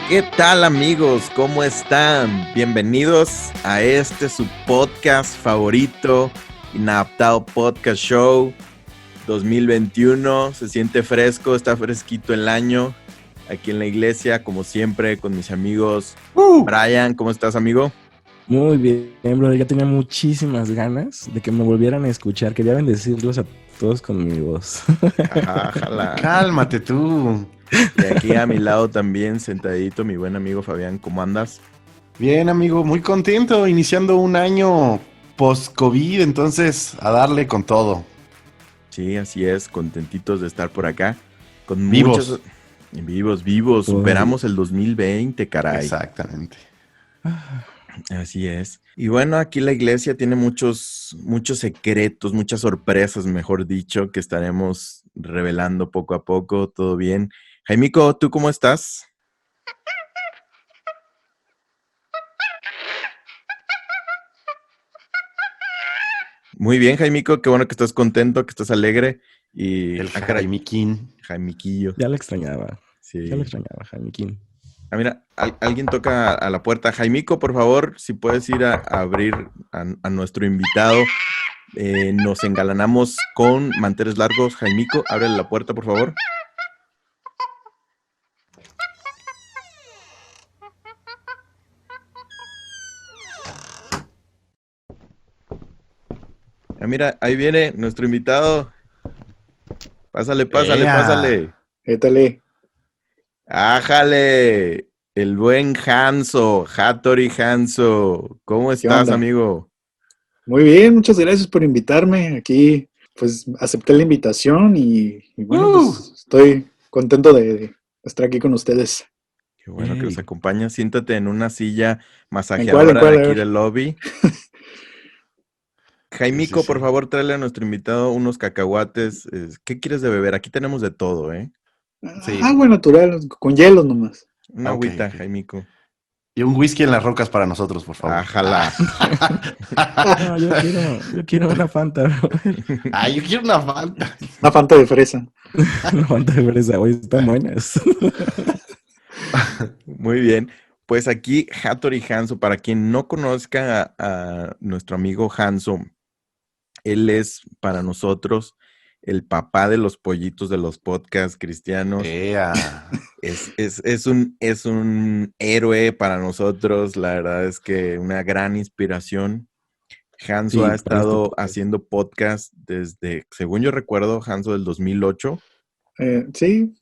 ¿Qué tal, amigos? ¿Cómo están? Bienvenidos a su podcast favorito, Inadaptado Podcast Show 2021. Se siente fresco, está fresquito el año. Aquí en la iglesia, como siempre, con mis amigos. Brian, ¿cómo estás, amigo? Muy bien, brother. Ya tenía muchísimas ganas de que me volvieran a escuchar. Quería bendecirlos a todos con mi voz. Ajá, jala. Cálmate tú. Y aquí a mi lado también, sentadito, mi buen amigo Fabián. ¿Cómo andas? Bien, amigo, muy contento, iniciando un año post-COVID, entonces a darle con todo. Sí, así es, contentitos de estar por acá. Con Vivos. Vivos. Superamos el 2020, caray. Exactamente. Así es. Y bueno, aquí la iglesia tiene muchos secretos, muchas sorpresas, mejor dicho, que estaremos revelando poco a poco. Todo bien. Jaimico, ¿tú cómo estás? Muy bien, Jaimico, qué bueno que estás contento, que estás alegre. Y El caray, Jaimiquín. Jaimiquillo. Ya lo extrañaba. Sí. Ya lo extrañaba, Jaimiquín. Ah, mira, alguien toca a la puerta. Jaimico, por favor, si puedes ir a abrir a nuestro invitado. Nos engalanamos con manteles largos. Jaimico, ábrele la puerta, por favor. Ah, mira, ahí viene nuestro invitado. Pásale. Étale. Ájale, el buen Hanso, Hattori Hanso. ¿Cómo estás, onda? amigo? Muy bien, muchas gracias por invitarme. Aquí, pues, acepté la invitación y bueno, pues, estoy contento de estar aquí con ustedes. Qué bueno que nos Yay. acompañas. Siéntate en una silla masajeadora de aquí del lobby. Jaimico, Sí. por favor, tráele a nuestro invitado unos cacahuates. ¿Qué quieres de beber? Aquí tenemos de todo, ¿eh? Sí. Agua natural, con hielos nomás. Una Ok, agüita, ok. Jaimico. Y un whisky en las rocas para nosotros, por favor. Ájala. No, yo quiero una Fanta, brother. Ay, yo quiero una Fanta. Una Fanta de fresa. Una Fanta de fresa, güey, están buenas. Muy bien. Pues aquí Hattori Hanzo, para quien no conozca a nuestro amigo Hanzo, él es para nosotros el papá de los pollitos de los podcasts cristianos. Es un héroe para nosotros, la verdad es que una gran inspiración. Hanzo ha estado haciendo podcast desde, según yo recuerdo, Hanzo del 2008. Sí,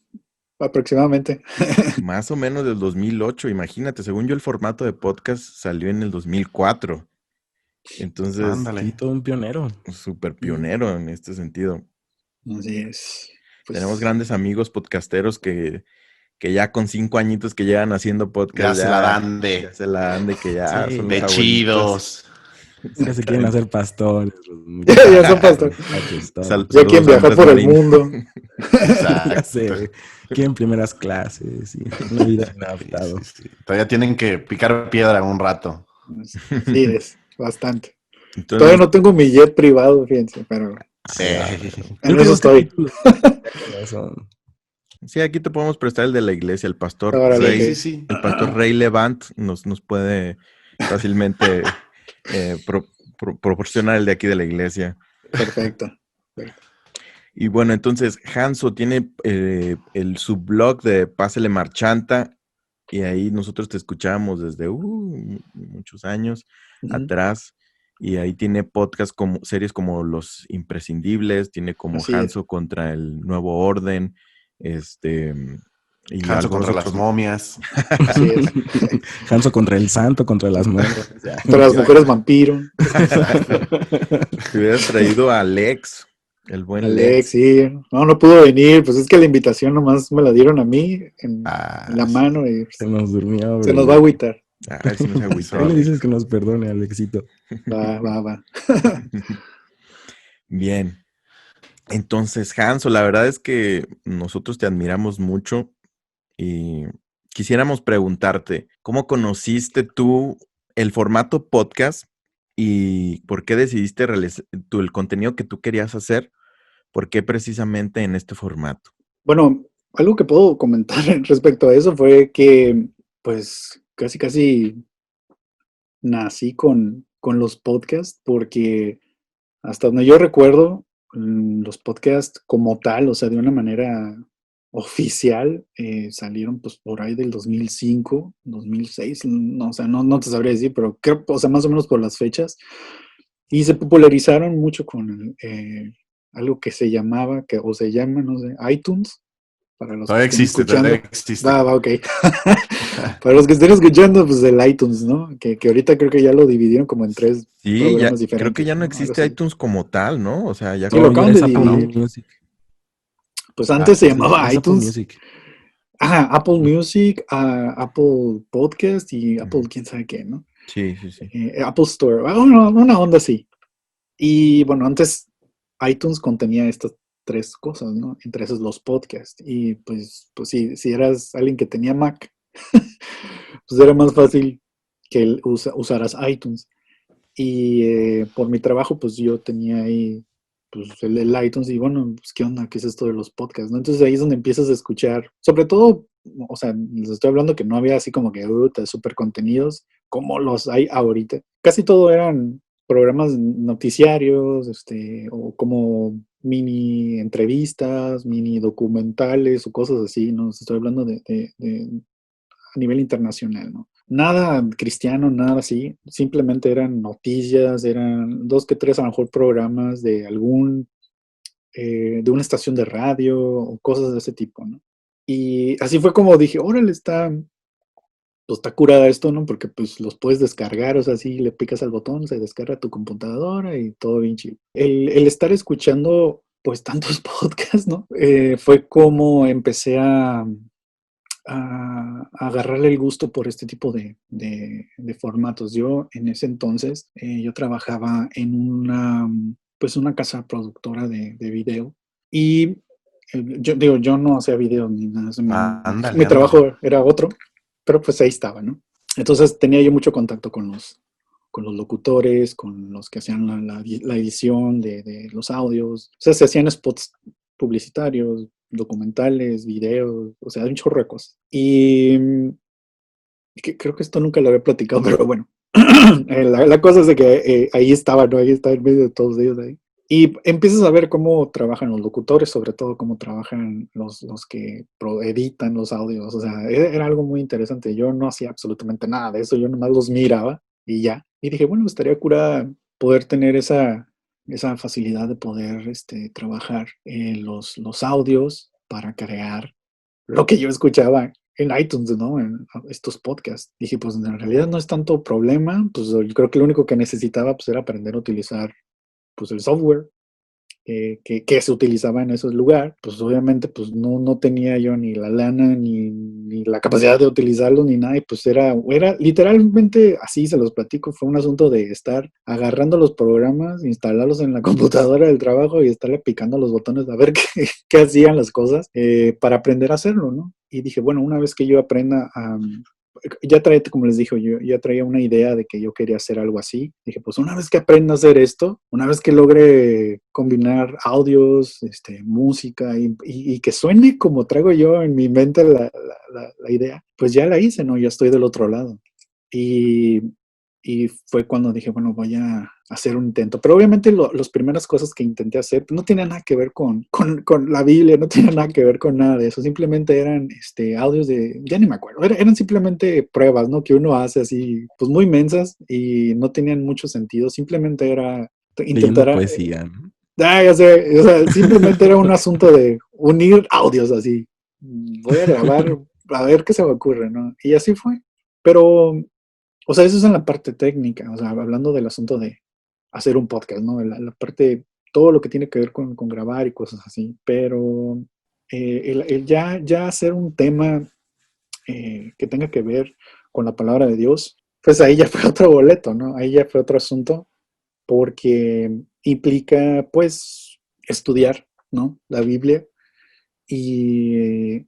aproximadamente. Más o menos del 2008, imagínate, según yo el formato de podcast salió en el 2004. Entonces, Ándale. Sí, todo un pionero. súper pionero en este sentido. Así es. Pues, Tenemos grandes amigos podcasteros que ya con 5 añitos que llevan haciendo podcast, Ya se la dan de- ya se la dan de que ya Sí, son De mis chidos. Ya se quieren hacer pastores. Ya son pastores. Ya quieren Saludos, viajar Andrés por el Marín. mundo. Ya Exacto. sé, quieren primeras clases y una vida inadaptado. Sí. Todavía tienen que picar piedra un rato. Sí, es bastante. Entonces, Todavía no tengo mi jet privado, fíjense, pero en eso estoy. sí, aquí te podemos prestar el de la iglesia, el pastor Órale, Rey. ok. Sí. El pastor Rey Levant nos puede fácilmente proporcionar el de aquí de la iglesia. Perfecto. Y bueno, entonces Hanso tiene el subblog de Pásele Marchanta y ahí nosotros te escuchábamos desde muchos años atrás. Y ahí tiene podcasts como series como Los Imprescindibles, tiene como Así Hanso es. contra el Nuevo Orden, y Hanso contra algunos las momias. Así es. Hanso contra el santo, contra las mujeres. Contra las mujeres vampiro. Te hubieras traído a Alex, el buen Alex, Lex. sí. No pudo venir. Pues es que la invitación nomás me la dieron a mí en la mano y Se nos durmió, se nos va a agüitar. A ver si no se agüitó. Ahí le dices que nos perdone, Alexito. Va. Bien. Entonces, Hanso, la verdad es que nosotros te admiramos mucho y quisiéramos preguntarte, ¿cómo conociste tú el formato podcast y por qué decidiste realizar el contenido que tú querías hacer? ¿Por qué precisamente en este formato? Bueno, algo que puedo comentar respecto a eso fue que pues casi nací con los podcasts porque hasta donde yo recuerdo, los podcasts como tal, o sea, de una manera oficial, salieron pues por ahí del 2005, 2006, no, o sea, no te sabría decir, pero creo, o sea, más o menos por las fechas, y se popularizaron mucho con algo que se llamaba, o se llama, no sé, iTunes, para los que Todavía estén existe, escuchando. todavía existe. Va, ok. Para los que estén escuchando, pues el iTunes, ¿no? Que ahorita creo que ya lo dividieron como en 3 Sí, ya, programas creo que diferentes, ya no ¿no? Algo existe así. iTunes como tal, ¿no? O sea, ya Sí, lo No, ya acaban como... de es Apple dividir. Music. Pues Ah, antes se Sí, ya llamaba es Apple iTunes. Music. Ajá, Apple Music, Apple Podcast y Apple Ujú. quién sabe qué, ¿no? Sí, sí, sí. Apple Store, una onda así. Y bueno, antes iTunes contenía estas 3 cosas, ¿no? Entre esos los podcasts. Y pues si eras alguien que tenía Mac, pues era más fácil que usaras iTunes. Y por mi trabajo, pues yo tenía ahí pues, el iTunes y bueno, pues qué onda, qué es esto de los podcasts, ¿no? Entonces ahí es donde empiezas a escuchar, sobre todo, o sea, les estoy hablando que no había así como que super contenidos como los hay ahorita. Casi todo eran programas noticiarios, o como mini entrevistas, mini documentales o cosas así, ¿no? Estoy hablando a nivel internacional, ¿no? Nada cristiano, nada así, simplemente eran noticias, eran 2 que 3 a lo mejor programas de una estación de radio o cosas de ese tipo, ¿no? Y así fue como dije, órale, pues está curada esto, ¿no? Porque pues los puedes descargar, o sea, si le picas al botón, se descarga tu computadora y todo bien chido. El estar escuchando pues tantos podcasts, ¿no? Fue como empecé a agarrarle el gusto por este tipo de formatos. Yo en ese entonces, yo trabajaba en pues una casa productora de video y yo digo, yo no hacía video ni nada, Ándale, mi ándale. trabajo era otro, pero pues ahí estaba, ¿no? Entonces tenía yo mucho contacto con los locutores, con los que hacían la edición de los audios. O sea, se hacían spots publicitarios, documentales, videos, o sea, un chorro de cosas. Y creo que esto nunca lo había platicado, pero bueno. La cosa es de que ahí estaba, ¿no? Ahí estaba en medio de todos ellos ahí. Y empiezas a ver cómo trabajan los locutores, sobre todo cómo trabajan los que editan los audios. O sea, era algo muy interesante. Yo no hacía absolutamente nada de eso, yo nomás los miraba y ya. Y dije, bueno, estaría cura poder tener esa facilidad de poder trabajar los audios para crear lo que yo escuchaba en iTunes, ¿no? En estos podcasts. Dije, pues en realidad no es tanto problema, pues yo creo que lo único que necesitaba pues era aprender a utilizar pues el software que se utilizaba en ese lugar, pues obviamente pues no tenía yo ni la lana ni la capacidad de utilizarlo ni nada, y pues era literalmente así, se los platico, fue un asunto de estar agarrando los programas, instalarlos en la computadora del trabajo y estarle picando los botones a ver qué hacían las cosas para aprender a hacerlo, ¿no? Y dije, bueno, una vez que yo aprenda a ya traía, como les dije, yo ya traía una idea de que yo quería hacer algo así. Dije, pues una vez que aprenda a hacer esto, una vez que logre combinar audios, música y que suene como traigo yo en mi mente la idea, pues ya la hice, ¿no? Ya estoy del otro lado. Y, y fue cuando dije, bueno, voy a hacer un intento. Pero obviamente las primeras cosas que intenté hacer pues, no tenían nada que ver con la Biblia, no tenían nada que ver con nada de eso. Simplemente eran audios ya ni me acuerdo, eran simplemente pruebas, ¿no? Que uno hace así, pues muy mensas y no tenían mucho sentido. Simplemente era Leyendo intentar... poesía, ¿no? ya sé, o sea, simplemente era un asunto de unir audios así. Voy a grabar a ver qué se me ocurre, ¿no? Y así fue. Pero o sea, eso es en la parte técnica, o sea, hablando del asunto de hacer un podcast, ¿no? La parte, todo lo que tiene que ver con grabar y cosas así, pero el ya hacer un tema que tenga que ver con la palabra de Dios, pues ahí ya fue otro boleto, ¿no? Ahí ya fue otro asunto, porque implica, pues, estudiar, ¿no? La Biblia y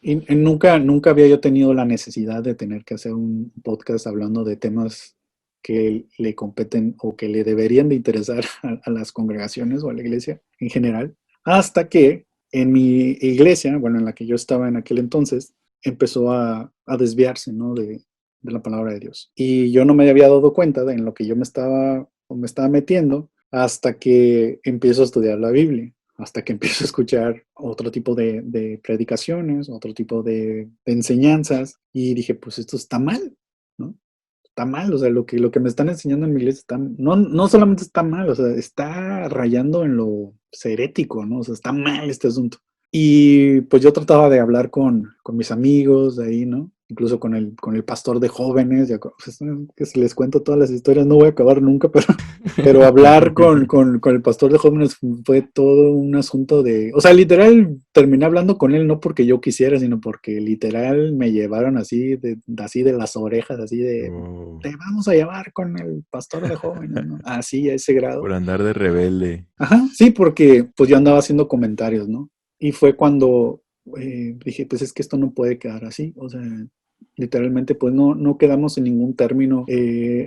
y nunca había yo tenido la necesidad de tener que hacer un podcast hablando de temas que le competen o que le deberían de interesar a las congregaciones o a la iglesia en general, hasta que en mi iglesia, bueno, en la que yo estaba en aquel entonces, empezó a a desviarse, ¿no? De la palabra de Dios. Y yo no me había dado cuenta de en lo que yo me estaba metiendo hasta que empiezo a estudiar la Biblia, hasta que empiezo a escuchar otro tipo de predicaciones, otro tipo de enseñanzas, y dije, pues esto está mal, ¿no? Está mal, o sea, lo que me están enseñando en mi iglesia no solamente está mal, o sea, está rayando en lo herético, ¿no? O sea, está mal este asunto. Y pues yo trataba de hablar con mis amigos de ahí, ¿no? Incluso con el pastor de jóvenes, pues, que si les cuento todas las historias no voy a acabar nunca, pero hablar con el pastor de jóvenes fue todo un asunto o sea, literal terminé hablando con él no porque yo quisiera, sino porque literal me llevaron así de las orejas, así de, te vamos a llevar con el pastor de jóvenes, ¿no? Así, a ese grado. Por andar de rebelde. Ajá, sí, porque pues yo andaba haciendo comentarios, ¿no? Y fue cuando dije, pues es que esto no puede quedar así, o sea, literalmente pues no quedamos en ningún término.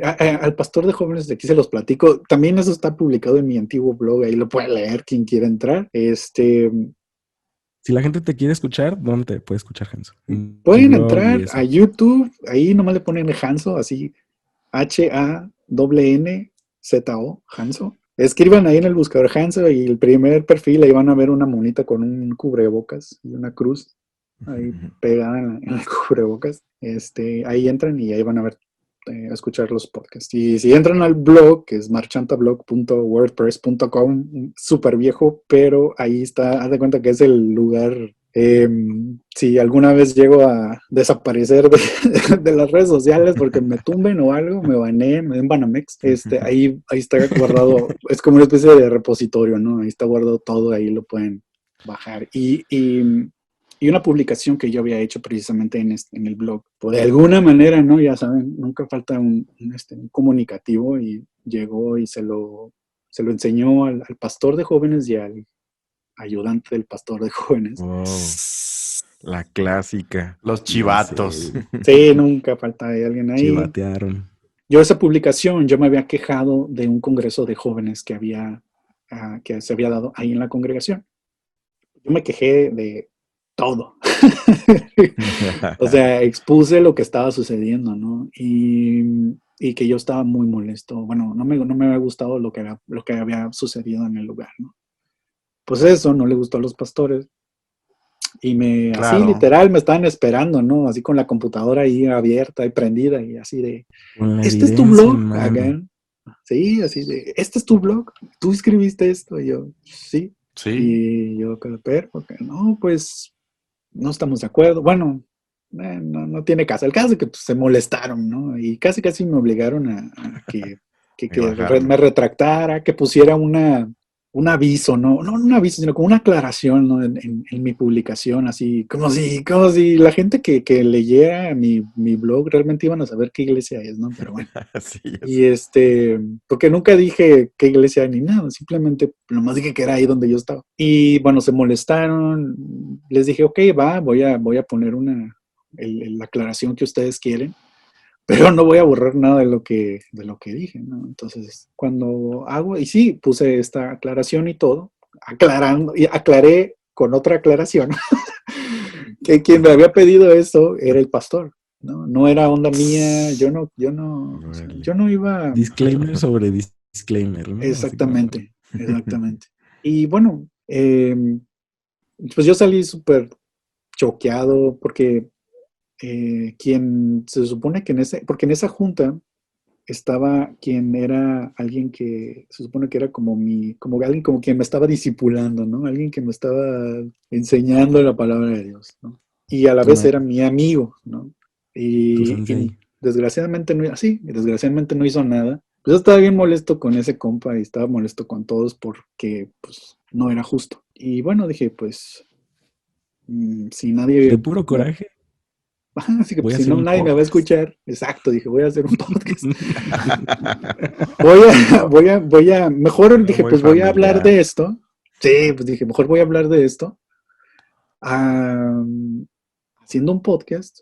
Al pastor de jóvenes, de aquí se los platico, también eso está publicado en mi antiguo blog, ahí lo puede leer quien quiera entrar. Si la gente te quiere escuchar, ¿dónde te puede escuchar, Hanso? Pueden entrar a YouTube, ahí nomás le ponen Hanso, así, HANNZO, Hanso. Escriban ahí en el buscador Hanso y el primer perfil, ahí van a ver una monita con un cubrebocas y una cruz ahí pegada en el cubrebocas. Ahí entran y ahí van a ver, a escuchar los podcasts. Y si entran al blog, que es marchantablog.wordpress.com, súper viejo, pero ahí está, haz de cuenta que es el lugar. Si alguna vez llego a desaparecer de las redes sociales porque me tumben o algo, me baneen, me den Banamex, ahí está guardado, es como una especie de repositorio, ¿no? Ahí está guardado todo, ahí lo pueden bajar. Y una publicación que yo había hecho precisamente en el blog, pues de alguna manera, ¿no? Ya saben, nunca falta un comunicativo, y llegó y se lo enseñó al pastor de jóvenes y al ayudante del pastor de jóvenes. Wow. La clásica. Los chivatos. Sí, nunca falta alguien ahí. Chivatearon. Yo esa publicación, yo me había quejado de un congreso de jóvenes que se había dado ahí en la congregación. Yo me quejé de todo. O sea, expuse lo que estaba sucediendo, ¿no? Y que yo estaba muy molesto. Bueno, no me había gustado lo que había sucedido en el lugar, ¿no? Pues eso no le gustó a los pastores. Y Claro. así literal me estaban esperando, ¿no? Así con la computadora ahí abierta y prendida y así de, ¿este es tu blog? Sí, así de, ¿este es tu blog? ¿Tú escribiste esto? Y yo, sí. Sí. Y yo, pero, porque no, pues, no estamos de acuerdo. Bueno, no tiene caso. El caso es que pues, se molestaron, ¿no? Y casi me obligaron a que me retractara, que pusiera un aviso, no un aviso, sino como una aclaración, ¿no? en mi publicación, así como si la gente que leyera mi blog realmente iban a saber qué iglesia es, ¿no? Pero bueno. Así es. Y porque nunca dije qué iglesia ni nada, simplemente nomás dije que era ahí donde yo estaba. Y bueno, se molestaron, les dije, ok, voy a poner la aclaración que ustedes quieren, pero no voy a borrar nada de lo que dije, ¿no? Entonces, cuando y sí, puse esta aclaración y todo, y aclaré con otra aclaración, que quien me había pedido eso era el pastor, ¿no? No era onda mía, yo no iba... Disclaimer sobre disclaimer, ¿no? Exactamente. Y bueno, pues yo salí súper choqueado porque quien se supone que porque en esa junta estaba quien era alguien que se supone que era como alguien como quien me estaba discipulando, ¿no? Alguien que me estaba enseñando la palabra de Dios, ¿no? Y a la vez era mi amigo, ¿no? Y desgraciadamente no hizo nada. Pues yo estaba bien molesto con ese compa y estaba molesto con todos porque pues no era justo. Y bueno, dije, pues si nadie... De puro coraje. Así que pues, si no nadie me va a escuchar, exacto, dije, voy a hacer un podcast. Mejor dije, pues voy a hablar de esto. Sí, pues dije, mejor voy a hablar de esto. Haciendo un podcast.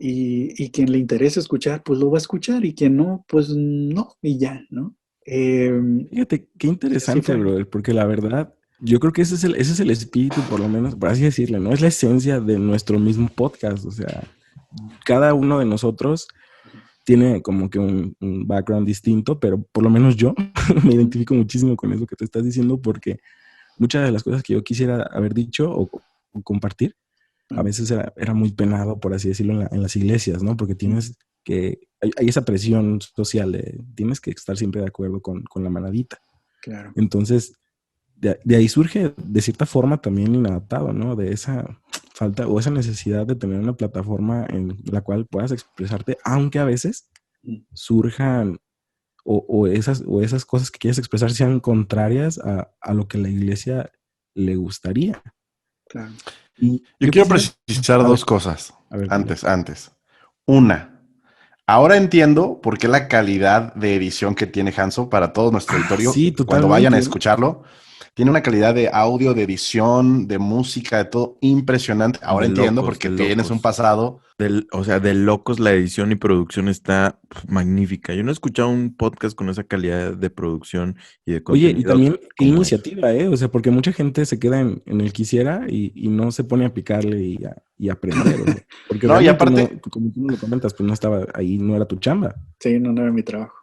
Y quien le interese escuchar, pues lo va a escuchar. Y quien no, pues no, y ya, ¿no? Fíjate, qué interesante, brother, porque la verdad, yo creo que ese es el espíritu, por lo menos, por así decirlo, ¿no? Es la esencia de nuestro mismo podcast, o sea, cada uno de nosotros tiene como que un background distinto, pero por lo menos yo me identifico muchísimo con eso que te estás diciendo, porque muchas de las cosas que yo quisiera haber dicho o compartir, a veces era muy penado, por así decirlo, en las iglesias, ¿no? Porque tienes que, hay esa presión social de tienes que estar siempre de acuerdo con la manadita. Claro. Entonces, de ahí surge de cierta forma también inadaptado, ¿no? De esa falta o esa necesidad de tener una plataforma en la cual puedas expresarte, aunque a veces surjan o esas cosas que quieres expresar sean contrarias a lo que la iglesia le gustaría. Claro. Y Yo quiero precisar dos cosas antes. Una, ahora entiendo por qué la calidad de edición que tiene Hanso para todo nuestro auditorio, sí, cuando vayan a escucharlo, tiene una calidad de audio, de edición, de música, de todo impresionante. Ahora entiendo porque tienes un pasado. De locos, la edición y producción está magnífica. Yo no he escuchado un podcast con esa calidad de producción y de contenido. Oye, y también qué iniciativa, ¿eh? O sea, porque mucha gente se queda en el quisiera y no se pone a picarle y a aprender. O sea, porque no, y aparte, como tú me lo comentas, pues no estaba ahí, no era tu chamba. Sí, no era mi trabajo.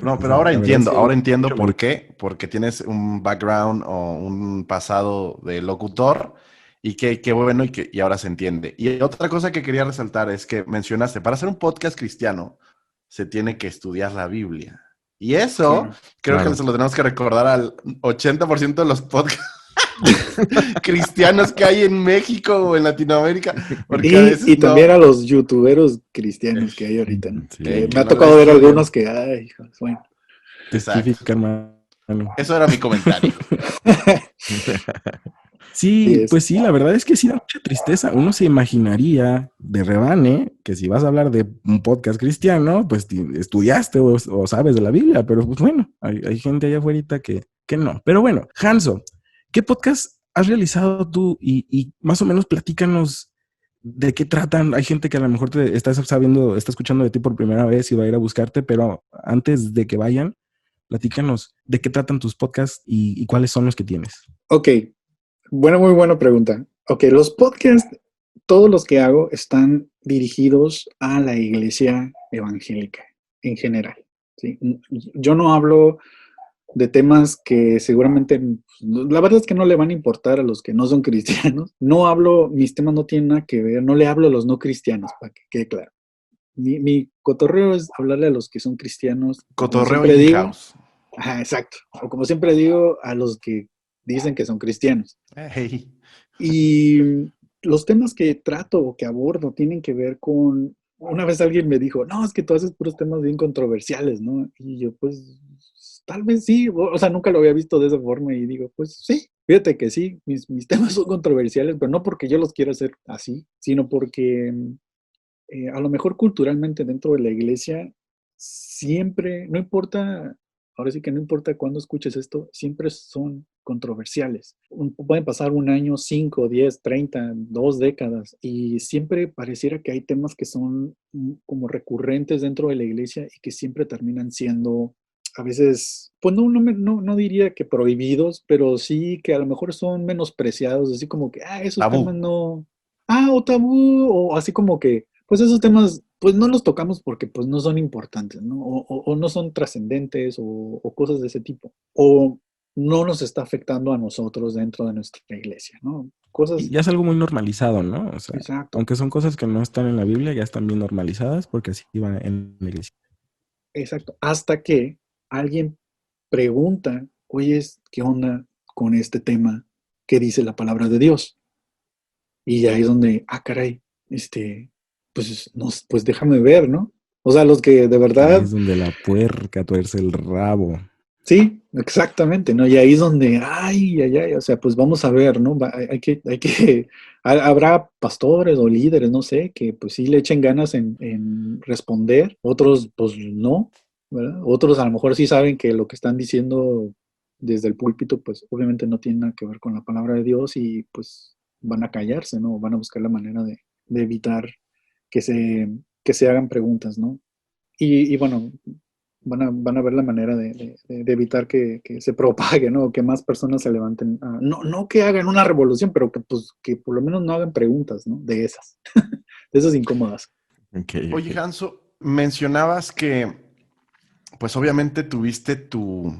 No, pero ahora entiendo por qué, porque tienes un background o un pasado de locutor y qué bueno y ahora se entiende. Y otra cosa que quería resaltar es que mencionaste, para hacer un podcast cristiano se tiene que estudiar la Biblia. Y eso creo que se lo tenemos que recordar al 80% de los podcasts cristianos que hay en México o en Latinoamérica. Porque a veces y también a los youtuberos cristianos que hay ahorita, ¿no? Sí, que me ha tocado ver algunos que, ay, hijos, bueno. Eso era mi comentario. Sí, pues sí, la verdad es que sí da mucha tristeza. Uno se imaginaría de rebane que si vas a hablar de un podcast cristiano, pues estudiaste o sabes de la Biblia, pero pues bueno, hay gente allá afuera que no. Pero bueno, Hanso, ¿qué podcast has realizado tú? Y más o menos platícanos de qué tratan. Hay gente que a lo mejor te está escuchando de ti por primera vez y va a ir a buscarte, pero antes de que vayan, platícanos de qué tratan tus podcasts y cuáles son los que tienes. Ok, muy buena pregunta. Ok, los podcasts, todos los que hago están dirigidos a la iglesia evangélica en general. ¿Sí? Yo no hablo de temas que seguramente, la verdad es que no le van a importar a los que no son cristianos. Mis temas no tienen nada que ver, no le hablo a los no cristianos, para que quede claro. Mi cotorreo es hablarle a los que son cristianos. Cotorreo in-house. Ajá, exacto. O como siempre digo, a los que dicen que son cristianos. Hey. Y los temas que trato o que abordo tienen que ver con... Una vez alguien me dijo, no, es que tú haces puros temas bien controversiales, ¿no? Y yo, pues, tal vez sí. O sea, nunca lo había visto de esa forma y digo, pues sí, fíjate que sí, mis temas son controversiales, pero no porque yo los quiera hacer así, sino porque a lo mejor culturalmente dentro de la iglesia siempre, no importa, ahora sí que no importa cuándo escuches esto, siempre son controversiales. Pueden pasar un año, 5, 10, 30, 2 décadas y siempre pareciera que hay temas que son como recurrentes dentro de la iglesia y que siempre terminan siendo a veces, pues no diría que prohibidos, pero sí que a lo mejor son menospreciados, así como que, esos tabú. temas no, o tabú, o así como que, pues esos temas, pues no los tocamos porque pues no son importantes, ¿no? O no son trascendentes o cosas de ese tipo. O no nos está afectando a nosotros dentro de nuestra iglesia, ¿no? Cosas... Y ya es algo muy normalizado, ¿no? O sea, Exacto. aunque son cosas que no están en la Biblia, ya están bien normalizadas porque así van en la iglesia. Exacto. Hasta que alguien pregunta, oye, ¿qué onda con este tema? ¿Qué dice la palabra de Dios? Y ya es donde, caray, pues déjame ver, ¿no? O sea, los que de verdad... Ahí es donde la puerca tuerce el rabo. Sí, exactamente, ¿no? Y ahí es donde, o sea, pues vamos a ver, ¿no? Habrá pastores o líderes, no sé, que pues sí le echen ganas en responder, otros pues no, ¿verdad? Otros a lo mejor sí saben que lo que están diciendo desde el púlpito, pues obviamente no tiene nada que ver con la palabra de Dios y pues van a callarse, ¿no? Van a buscar la manera de evitar que se hagan preguntas, ¿no? Y bueno, van a ver la manera de evitar que se propague, ¿no? Que más personas se levanten. No que hagan una revolución, pero que por lo menos no hagan preguntas, ¿no? De esas. de esas incómodas. Okay, Oye, ok. Hanso, mencionabas que, pues obviamente tuviste tu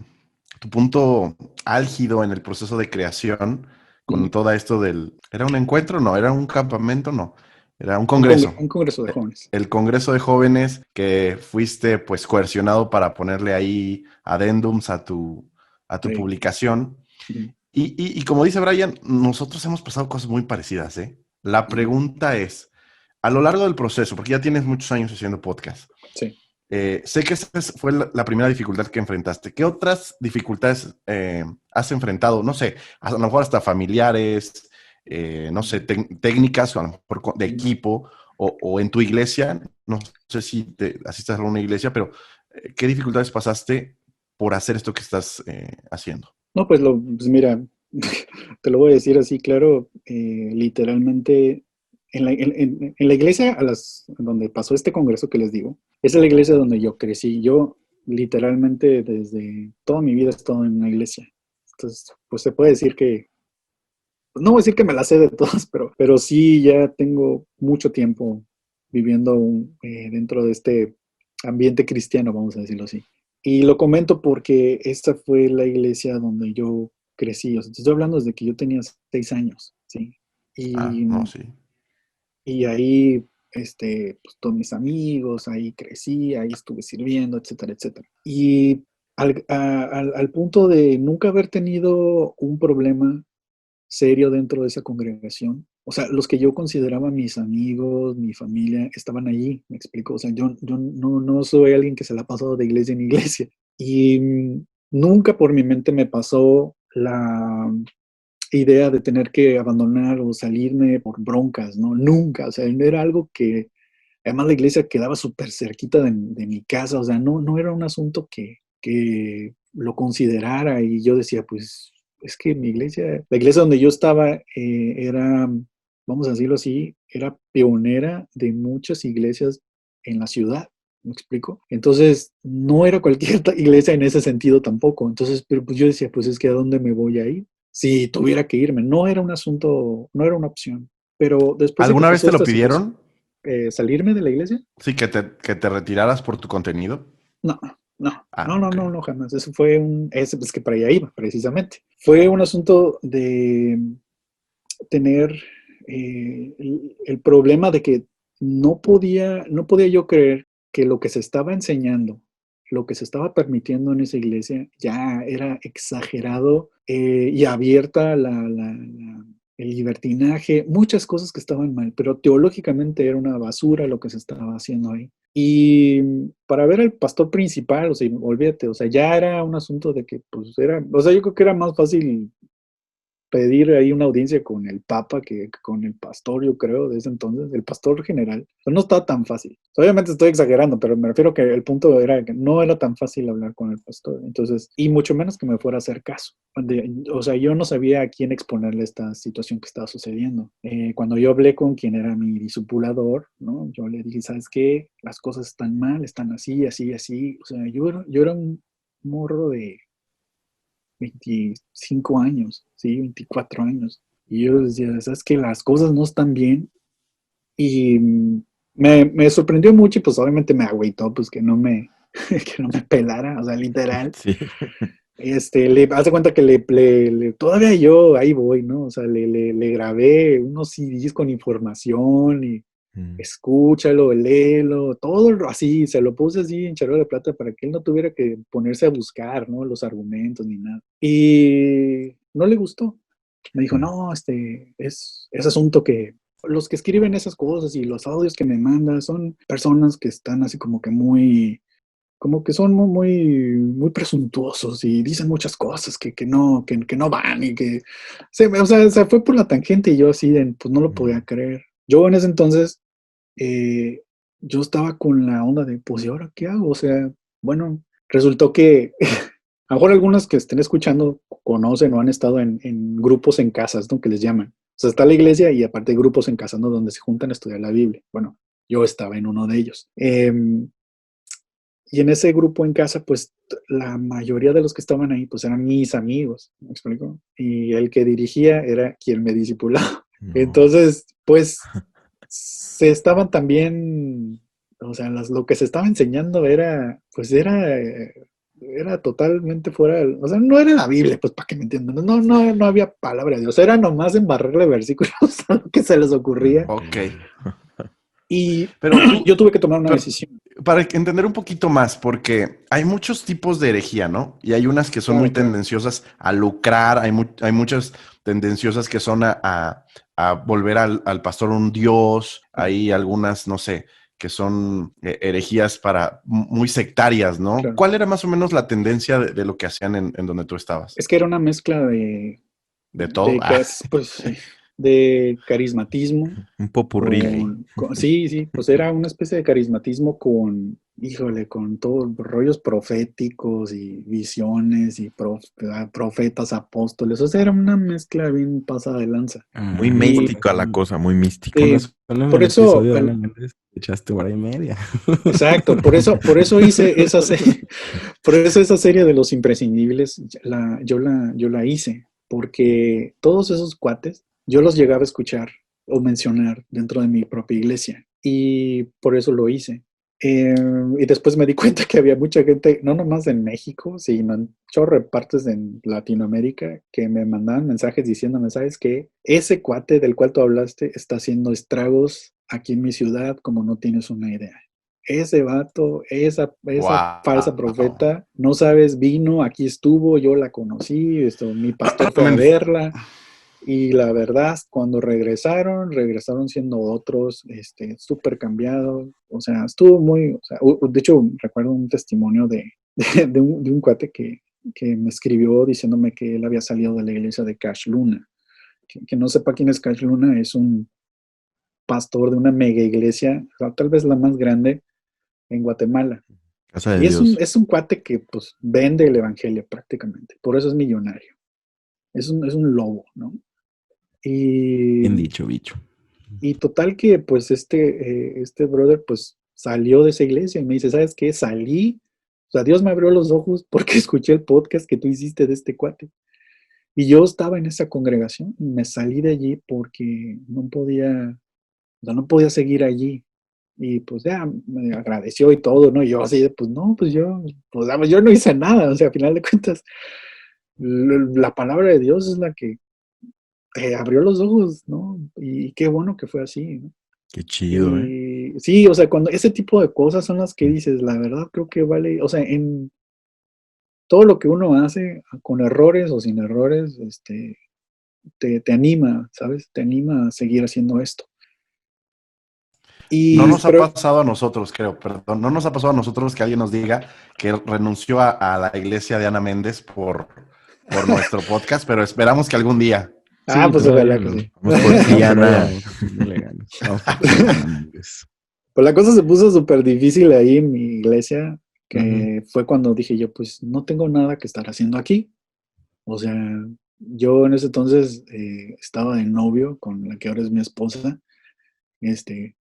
punto álgido en el proceso de creación con todo esto del... ¿Era un encuentro? No, era un campamento, no, era un congreso. Un congreso de Eh, jóvenes. El congreso de jóvenes que fuiste pues coercionado para ponerle ahí adendums a tu Sí. publicación. Ujú, Y como dice Brian, nosotros hemos pasado cosas muy parecidas, ¿eh? La ujú. pregunta es, a lo largo del proceso, porque ya tienes muchos años haciendo podcast, Sí. sé que esa fue la primera dificultad que enfrentaste. ¿Qué otras dificultades has enfrentado? No sé, a lo mejor hasta familiares, no sé, técnicas, o a lo mejor de Ujú. equipo, o en tu iglesia. No sé si te asistes a una iglesia, pero ¿qué dificultades pasaste por hacer esto que estás haciendo? No, pues mira, te lo voy a decir así, claro, literalmente en la iglesia donde pasó este congreso que les digo, esa es la iglesia donde yo crecí. Yo literalmente desde toda mi vida he estado en una iglesia. Entonces, pues se puede decir que, no voy a decir que me la sé de todas, pero sí ya tengo mucho tiempo viviendo dentro de este ambiente cristiano, vamos a decirlo así. Y lo comento porque esta fue la iglesia donde yo crecí. O sea, te estoy hablando desde que yo tenía 6 años, ¿sí? Ah, Y, no, sí. y ahí, pues todos mis amigos, ahí crecí, ahí estuve sirviendo, etcétera, etcétera. Y al punto de nunca haber tenido un problema serio dentro de esa congregación. O sea, los que yo consideraba mis amigos, mi familia, estaban allí, me explico. O sea, yo no soy alguien que se la ha pasado de iglesia en iglesia. Y nunca por mi mente me pasó la idea de tener que abandonar o salirme por broncas, ¿no? Nunca. O sea, era algo que, además la iglesia quedaba súper cerquita de mi casa. O sea, no era un asunto que lo considerara y yo decía, pues es que la iglesia donde yo estaba era, vamos a decirlo así, era pionera de muchas iglesias en la ciudad. ¿Me explico? Entonces, no era cualquier iglesia en ese sentido tampoco. Entonces, pero pues yo decía, pues es que ¿a dónde me voy a ir? Si tuviera que irme, no era un asunto, no era una opción. Pero después de que ¿Alguna vez pasó te lo esta situación, pidieron? salirme de la iglesia, Sí, que te retiraras por tu contenido. no, no, Ah, ok. no, jamás. Eso fue es que para allá iba, precisamente. Fue un asunto de tener el problema de que no podía yo creer que lo que se estaba enseñando, lo que se estaba permitiendo en esa iglesia ya era exagerado y abierta el libertinaje, muchas cosas que estaban mal, pero teológicamente era una basura lo que se estaba haciendo ahí. Y para ver al pastor principal, o sea, olvídate, o sea, ya era un asunto de que, pues era, o sea, yo creo que era más fácil pedir ahí una audiencia con el Papa que con el pastor, yo creo, de ese entonces, el pastor general. O sea, no estaba tan fácil. Obviamente estoy exagerando, pero me refiero que el punto era que no era tan fácil hablar con el pastor. Entonces, y mucho menos que me fuera a hacer caso. O sea, yo no sabía a quién exponerle esta situación que estaba sucediendo. Cuando yo hablé con quien era mi discipulador, ¿no? Yo le dije, ¿sabes qué? Las cosas están mal, están así, así, así. O sea, yo era un morro de 25 años, ¿sí? 24 años. Y yo decía, ¿sabes que las cosas no están bien? Y me sorprendió mucho y pues obviamente me agüitó, pues que no me, que no me pelara, o sea, literal. Sí. Hace cuenta que todavía yo ahí voy, ¿no? O sea, le grabé unos CDs con información y Mm. escúchalo, léelo, todo así, se lo puse así en charola de plata para que él no tuviera que ponerse a buscar, ¿no? Los argumentos ni nada. Y no le gustó. Me dijo, Mm. no, es asunto que los que escriben esas cosas y los audios que me mandan son personas que están así como que son muy presuntuosos y dicen muchas cosas que no van y que, o sea, se fue por la tangente y yo así, pues no lo podía Mm. creer. Yo en ese entonces eh, yo estaba con la onda de, pues, ¿y ahora qué hago? O sea, bueno, resultó que a lo mejor algunos que estén escuchando conocen o han estado en grupos en casas, ¿no? Que les llaman. O sea, está la iglesia y aparte grupos en casa, ¿no? Donde se juntan a estudiar la Biblia. Bueno, yo estaba en uno de ellos. Y en ese grupo en casa, pues la mayoría de los que estaban ahí, pues eran mis amigos, ¿me explico? Y el que dirigía era quien me discipulaba. No. Entonces, pues se estaban también, o sea, lo que se estaba enseñando era, pues era totalmente fuera, o sea, no era la Biblia, pues para que me entiendan, no había palabra de Dios, era nomás embarrarle versículos a lo que se les ocurría. Ok. Y Pero tú, yo tuve que tomar una pero decisión. para entender un poquito más, porque hay muchos tipos de herejía, ¿no? Y hay unas que son muy Claro. tendenciosas a lucrar, hay muchas tendenciosas que son a volver al pastor un dios, hay algunas, no sé, que son herejías muy sectarias, ¿no? Claro. ¿Cuál era más o menos la tendencia de lo que hacían en donde tú estabas? Es que era una mezcla de, ¿De todo? pues, sí, de carismatismo Un popurrí. sí, pues era una especie de carismatismo híjole, con todos rollos proféticos y visiones y profetas, apóstoles, o sea, era una mezcla bien pasada de lanza. Muy Con mística la razón. cosa, muy mística. Con Eh, razón en por el eso, episodio de Ana Méndez echaste hora y media. exacto, por eso hice esa serie, por eso esa serie de los imprescindibles, yo la hice, porque todos esos cuates, yo los llegaba a escuchar o mencionar dentro de mi propia iglesia, y por eso lo hice. Y después me di cuenta que había mucha gente, no nomás en México, sino en chorro de partes en Latinoamérica, que me mandaban mensajes diciéndome, ¿sabes qué? Ese cuate del cual tú hablaste está haciendo estragos aquí en mi ciudad como no tienes una idea. Ese vato, esa falsa Wow. profeta, no sabes, vino, aquí estuvo, yo la conocí, mi pastor fue a verla, y la verdad, cuando regresaron siendo otros, súper cambiados, o sea, estuvo muy, o sea, de hecho, recuerdo un testimonio de un cuate que me escribió diciéndome que él había salido de la iglesia de Cash Luna. Que no sepa quién es Cash Luna, es un pastor de una mega iglesia, o sea, tal vez la más grande en Guatemala. Casa de Y Dios. es un cuate que pues vende el evangelio prácticamente, por eso es millonario. Es un lobo, ¿no? Y, Bien dicho, bicho. y total que pues este brother pues salió de esa iglesia y me dice, ¿sabes qué? Salí, o sea, Dios me abrió los ojos porque escuché el podcast que tú hiciste de este cuate. Y yo estaba en esa congregación y me salí de allí porque o sea, no podía seguir allí. Y pues ya me agradeció y todo, ¿no? Y yo así de, pues no, pues yo no hice nada, o sea, a final de cuentas, la palabra de Dios es la que te abrió los ojos, ¿no? Y qué bueno que fue así, ¿no? Qué chido, ¿eh? Y sí, o sea, cuando ese tipo de cosas son las que dices, la verdad creo que vale, o sea, en todo lo que uno hace, con errores o sin errores, te anima, ¿sabes? Te anima a seguir haciendo esto. No nos ha Pero, pasado a nosotros, creo, perdón, no nos ha pasado a nosotros que alguien nos diga que renunció a la iglesia de Ana Méndez por nuestro podcast, pero esperamos que algún día. Sí, pues todavía ojalá que no. sí. Vamos por ti, No, pero ahí Ana. vamos. No le ganes. Vamos por ti, Ana Méndez. Pues la cosa se puso súper difícil ahí en mi iglesia, Ujú. que fue cuando dije yo, pues no tengo nada que estar haciendo aquí. O sea, yo en ese entonces estaba de novio con la que ahora es mi esposa,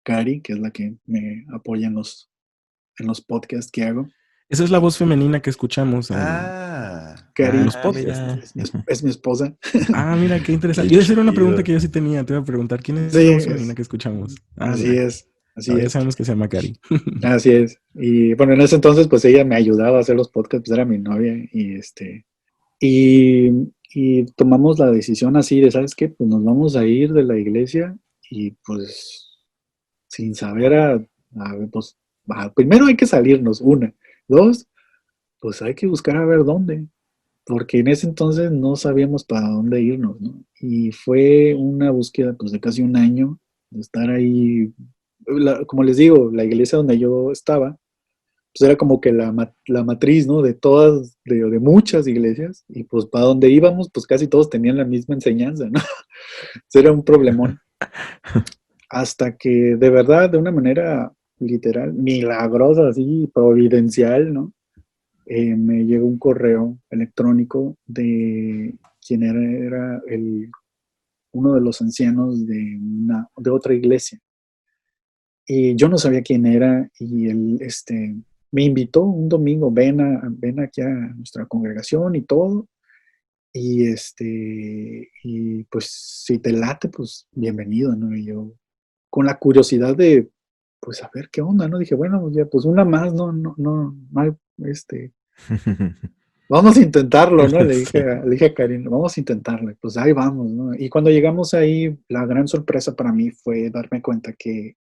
Cari, que es la que me apoya en los podcasts que hago. Esa es la voz femenina que escuchamos en Cari los Ah, podcasts. mira. es mi esposa. Ah, mira, qué interesante. Qué Y esa era una pregunta chido. que yo sí tenía. Te iba a preguntar, ¿quién es Sí, la voz femenina que escuchamos? Ah, así mira. es, así Ahora ya es, sabemos que se llama Cari. así es. Y bueno, en ese entonces pues ella me ayudaba a hacer los podcasts, pues era mi novia y, y tomamos la decisión así de, ¿sabes qué? Pues nos vamos a ir de la iglesia y pues sin saber pues, primero hay que salirnos, una. Dos, pues hay que buscar a ver dónde, porque en ese entonces no sabíamos para dónde irnos, ¿no? Y fue una búsqueda pues de casi un año de estar ahí. Como les digo, la iglesia donde yo estaba, pues era como que la matriz, ¿no? De todas, de muchas iglesias, y pues para donde íbamos, pues casi todos tenían la misma enseñanza, ¿no? Era un problemón. Hasta que de verdad, de una manera literal, milagrosa, así, providencial, ¿no? Me llegó un correo electrónico de quien era uno de los ancianos de otra iglesia. Y yo no sabía quién era y él me invitó un domingo, ven aquí a nuestra congregación y todo. Y pues si te late, pues bienvenido, ¿no? Y yo, con la curiosidad de, pues a ver qué onda, ¿no? Dije, bueno, ya, pues una más, no hay, vamos a intentarlo, ¿no? Sí. Le dije a Karin, vamos a intentarlo, pues ahí vamos, ¿no? Y cuando llegamos ahí, la gran sorpresa para mí fue darme cuenta que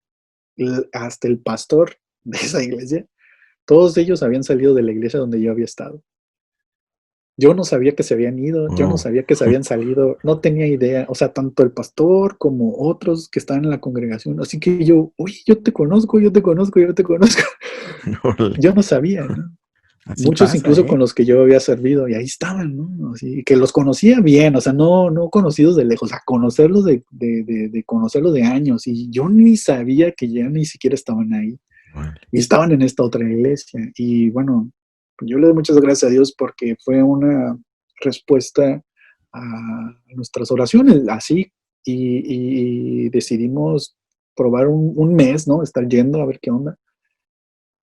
hasta el pastor de esa iglesia, todos ellos habían salido de la iglesia donde yo había estado. Yo no sabía que se habían ido, yo no Oh. sabía que se habían salido, no tenía idea, o sea, tanto el pastor como otros que estaban en la congregación, así que yo, oye, yo te conozco, yo te conozco, yo te conozco, Órale. yo no sabía, ¿no? Así Muchos pasa, incluso ¿eh? con los que yo había servido, y ahí estaban, ¿no? Así que los conocía bien, o sea, no conocidos de lejos, a conocerlos de conocerlos de años, y yo ni sabía que ya ni siquiera estaban ahí, Órale. y estaban en esta otra iglesia, y bueno, yo le doy muchas gracias a Dios porque fue una respuesta a nuestras oraciones, así, y decidimos probar un mes, ¿no? Estar yendo a ver qué onda.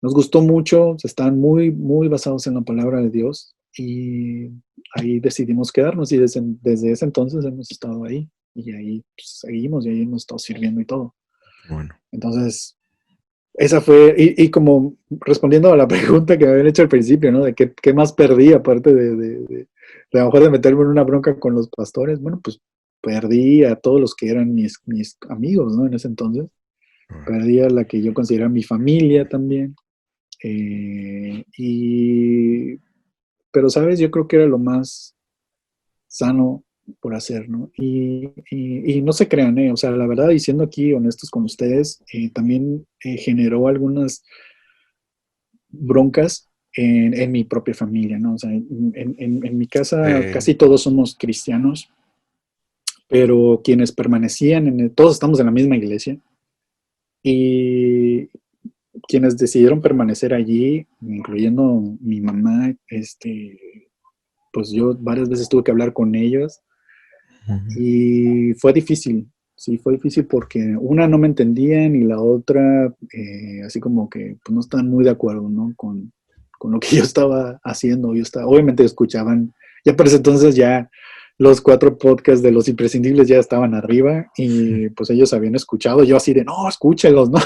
Nos gustó mucho, están muy basados en la palabra de Dios y ahí decidimos quedarnos y desde ese entonces hemos estado ahí y ahí pues, seguimos y ahí hemos estado sirviendo y todo. Bueno. Entonces, esa fue, y como respondiendo a la pregunta que me habían hecho al principio, ¿no? De qué más perdí aparte de a lo mejor de meterme en una bronca con los pastores. Bueno, pues perdí a todos los que eran mis amigos, ¿no? En ese entonces. Órale. Perdí a la que yo consideraba mi familia también. Pero, ¿sabes? Yo creo que era lo más sano por hacer, ¿no? Y no se crean, ¿eh? O sea, la verdad, y siendo aquí honestos con ustedes, también generó algunas broncas en mi propia familia, ¿no? O sea, en mi casa casi todos somos cristianos, pero quienes permanecían, todos estamos en la misma iglesia, y quienes decidieron permanecer allí, incluyendo mi mamá, pues yo varias veces tuve que hablar con ellos Ujú. y fue difícil, sí, fue difícil porque una no me entendían y la otra así como que pues, no estaban muy de acuerdo, ¿no? Con lo que yo estaba haciendo. Obviamente escuchaban, ya para ese entonces ya los 4 podcasts de Los Imprescindibles ya estaban arriba y pues ellos habían escuchado, yo así de, no, escúchenlos, ¿no?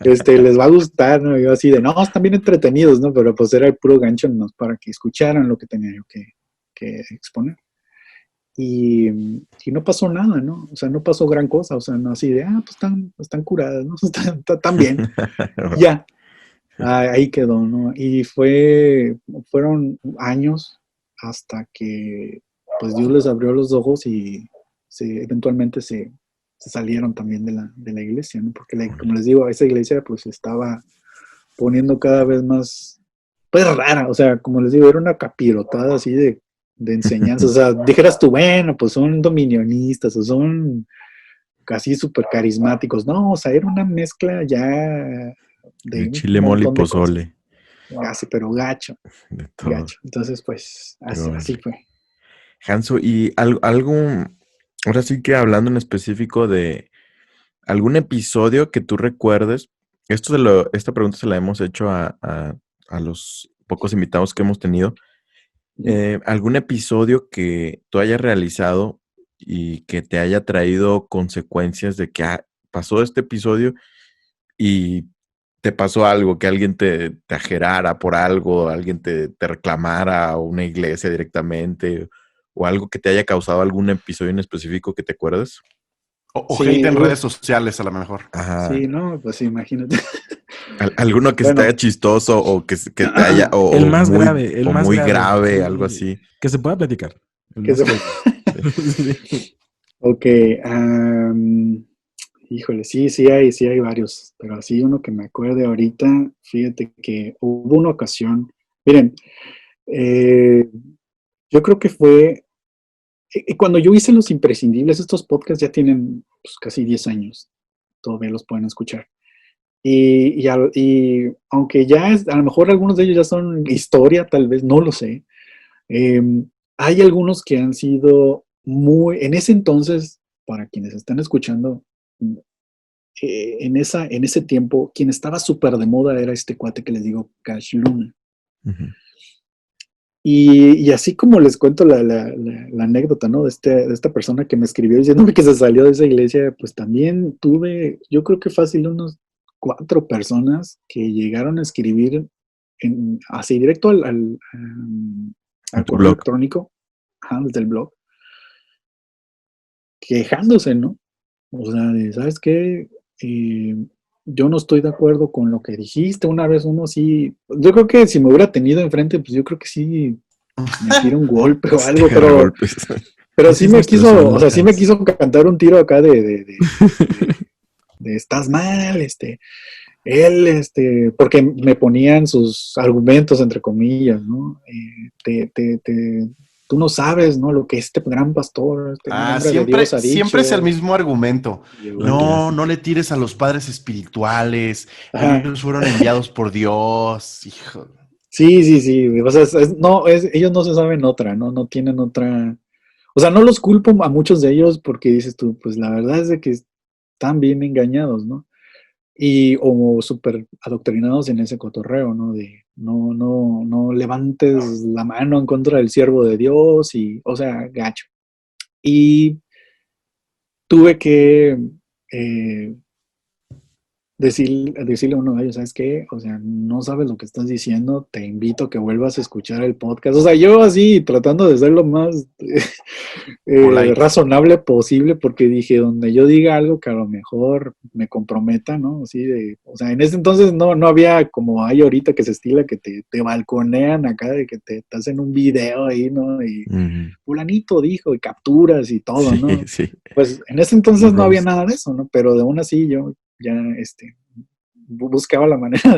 Les va a gustar, ¿no? Yo así de, no, están bien entretenidos, ¿no? Pero pues era el puro gancho, ¿no? Para que escucharan lo que tenía yo que exponer. Y no pasó nada, ¿no? O sea, no pasó gran cosa, o sea, no así de, pues están curadas, ¿no? Están bien, y Órale. ya, ahí quedó, ¿no? Y fueron años hasta que, pues Dios les abrió los ojos y eventualmente se salieron también de la iglesia, ¿no? Porque, como les digo, esa iglesia pues se estaba poniendo cada vez más, pues rara, o sea, como les digo, era una capirotada así de enseñanza, o sea, dijeras tú, bueno, pues son dominionistas o son casi súper carismáticos, no, o sea, era una mezcla ya de De un chile, mole y montón de cosas, pozole. así, pero gacho, De todo. gacho, entonces pues así Órale. fue. Hanso, y algo, ahora sí que hablando en específico de algún episodio que tú recuerdes, esta pregunta se la hemos hecho a los pocos invitados que hemos tenido. ¿Algún episodio que tú hayas realizado y que te haya traído consecuencias de que pasó este episodio y te pasó algo, que alguien te ajerara por algo, alguien te reclamara a una iglesia directamente, o algo que te haya causado algún episodio en específico que te acuerdes? O hate Sí, en redes sociales, a lo mejor. Ajá. sí, no, pues imagínate. Alguno que se te haya Bueno, chistoso o que te haya, El más grave, el o más muy grave. grave, algo Sí, así. que se pueda platicar. El que más se grave. Sí. ok, híjole, sí hay varios, pero así uno que me acuerde ahorita, fíjate que hubo una ocasión, miren, eh, yo creo que fue, cuando yo hice Los Imprescindibles, estos podcasts ya tienen pues, casi 10 años, todavía los pueden escuchar. Y aunque ya a lo mejor algunos de ellos ya son historia, tal vez, no lo sé, eh, hay algunos que han sido en ese entonces, para quienes están escuchando, en ese tiempo, quien estaba súper de moda era este cuate que les digo, Cash Luna. Ujú. Y así como les cuento la anécdota, ¿no? De esta persona que me escribió diciéndome que se salió de esa iglesia, pues también tuve, yo creo que fácil unos 4 personas que llegaron a escribir así directo al correo blog. electrónico, desde el blog, quejándose, ¿no? O sea, ¿sabes qué? Yo no estoy de acuerdo con lo que dijiste. Una vez uno sí, yo creo que si me hubiera tenido enfrente, pues yo creo que sí me tira un golpe o algo, pero sí me quiso, o sea, sí me quiso cantar un tiro acá de estás mal, porque me ponían sus argumentos, entre comillas, ¿no? Tú no sabes, ¿no? Lo que este gran pastor, hombre de Dios ha dicho. Siempre es el mismo argumento. No le tires a los padres espirituales. Ajá. Ellos fueron enviados por Dios, hijo. Sí. O sea, ellos no se saben otra, ¿no? No tienen otra. O sea, no los culpo a muchos de ellos porque dices tú, pues la verdad es de que están bien engañados, ¿no? O súper adoctrinados en ese cotorreo, ¿no? De no levantes la mano en contra del siervo de Dios o sea, gacho. Y tuve que decirle a uno de ellos, ¿sabes qué? O sea, no sabes lo que estás diciendo, te invito a que vuelvas a escuchar el podcast. O sea, yo así tratando de ser lo más razonable posible, porque dije, donde yo diga algo que a lo mejor me comprometa, ¿no? Así o sea, en ese entonces no había como hay ahorita que se estila que te balconean acá, de que te hacen un video ahí, ¿no? Y fulanito dijo, y capturas y todo, sí, ¿no? Sí. Pues en ese entonces no había nada de eso, ¿no? Pero de aún así yo ya buscaba la manera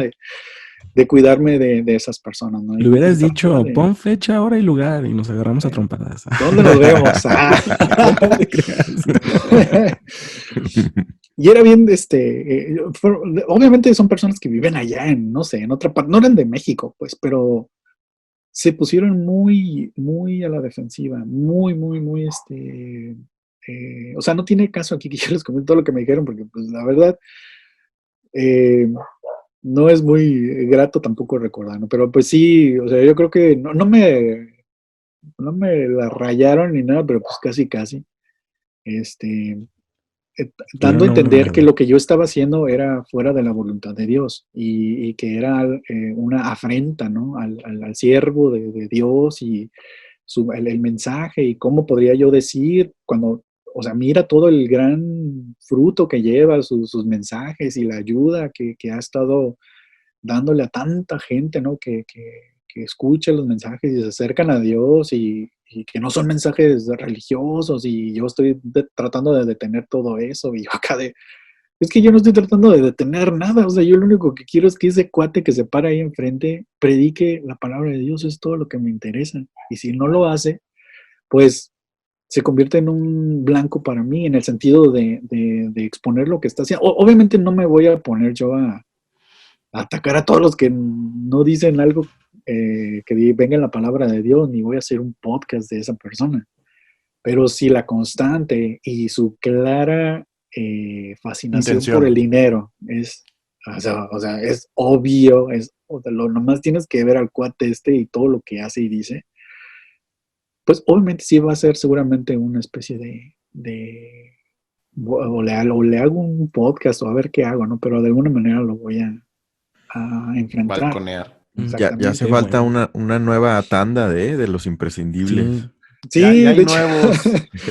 de cuidarme de esas personas, ¿no? Le hubieras dicho, pon fecha, hora y lugar y nos agarramos a trompadas. ¿Dónde nos vemos? Y era bien, obviamente son personas que viven allá no sé, en otra parte, no eran de México, pues, pero se pusieron muy, muy a la defensiva, muy, o sea, no tiene caso aquí que yo les comento todo lo que me dijeron, porque pues la verdad, no es muy grato tampoco recordar, ¿no? Pero pues sí, o sea, yo creo que no me la rayaron ni nada, pero pues casi, dando a entender que lo que yo estaba haciendo era fuera de la voluntad de Dios y que era una afrenta, ¿no? Al siervo de Dios y el mensaje y cómo podría yo decir cuando, o sea, mira todo el gran fruto que lleva sus mensajes y la ayuda que ha estado dándole a tanta gente, ¿no? Que escucha los mensajes y se acercan a Dios y que no son mensajes religiosos y yo estoy tratando de detener todo eso y yo acá es que yo no estoy tratando de detener nada, o sea, yo lo único que quiero es que ese cuate que se para ahí enfrente predique la palabra de Dios, es todo lo que me interesa, y si no lo hace, pues se convierte en un blanco para mí, en el sentido de exponer lo que está haciendo. Obviamente no me voy a poner yo a atacar a todos los que no dicen algo que venga en la palabra de Dios, ni voy a hacer un podcast de esa persona. Pero si la constante y su clara fascinación intención por el dinero es, o sea, es obvio, nomás tienes que ver al cuate y todo lo que hace y dice, pues obviamente sí va a ser seguramente una especie o le hago un podcast o a ver qué hago, ¿no? Pero de alguna manera lo voy a enfrentar. Balconear. Ya hace falta una nueva tanda de los imprescindibles. Sí, ya hay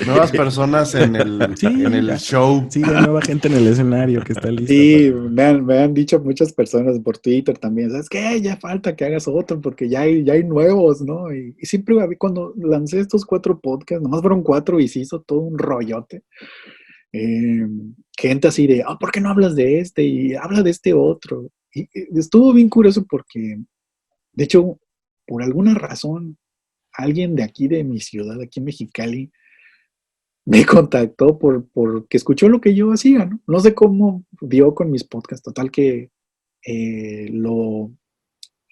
nuevas personas en el show. Sí, hay nueva gente en el escenario que está lista. Sí, me han dicho muchas personas por Twitter también, ¿sabes qué? Ya falta que hagas otro porque ya hay nuevos, ¿no? Y siempre cuando lancé estos 4 podcasts, nomás fueron 4 y se hizo todo un rollote. Gente así de, ¿por qué no hablas de este? Y habla de este otro. Y estuvo bien curioso porque, de hecho, por alguna razón, alguien de aquí de mi ciudad, aquí en Mexicali, me contactó porque escuchó lo que yo hacía, ¿no? No sé cómo dio con mis podcasts, total que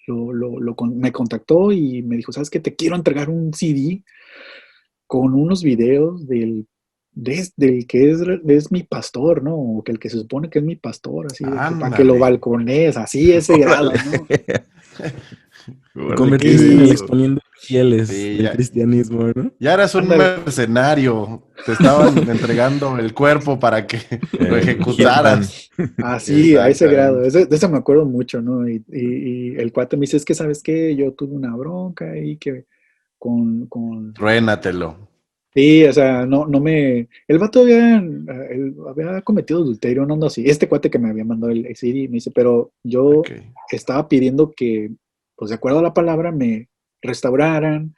me contactó y me dijo, ¿sabes qué? Te quiero entregar un CD con unos videos del que es mi pastor, ¿no? O que el que se supone que es mi pastor, así, para que lo balconees, así, ese grado, ¿no? Convertiste en el exponiendo fieles Sí, del cristianismo, ¿no? ya eras un Ándale. mercenario. Te estaban entregando el cuerpo para que lo Hitman. ejecutaras. Así, a ese grado. Exactamente. De eso me acuerdo mucho, ¿no? Y el cuate me dice, es que, ¿sabes qué? Yo tuve una bronca ahí que con... Truénatelo. Sí, o sea, no me... El vato él había cometido adulterio, no ando así. Este cuate que me había mandado el CD me dice, pero yo Ok. estaba pidiendo que, pues de acuerdo a la palabra, me restauraran.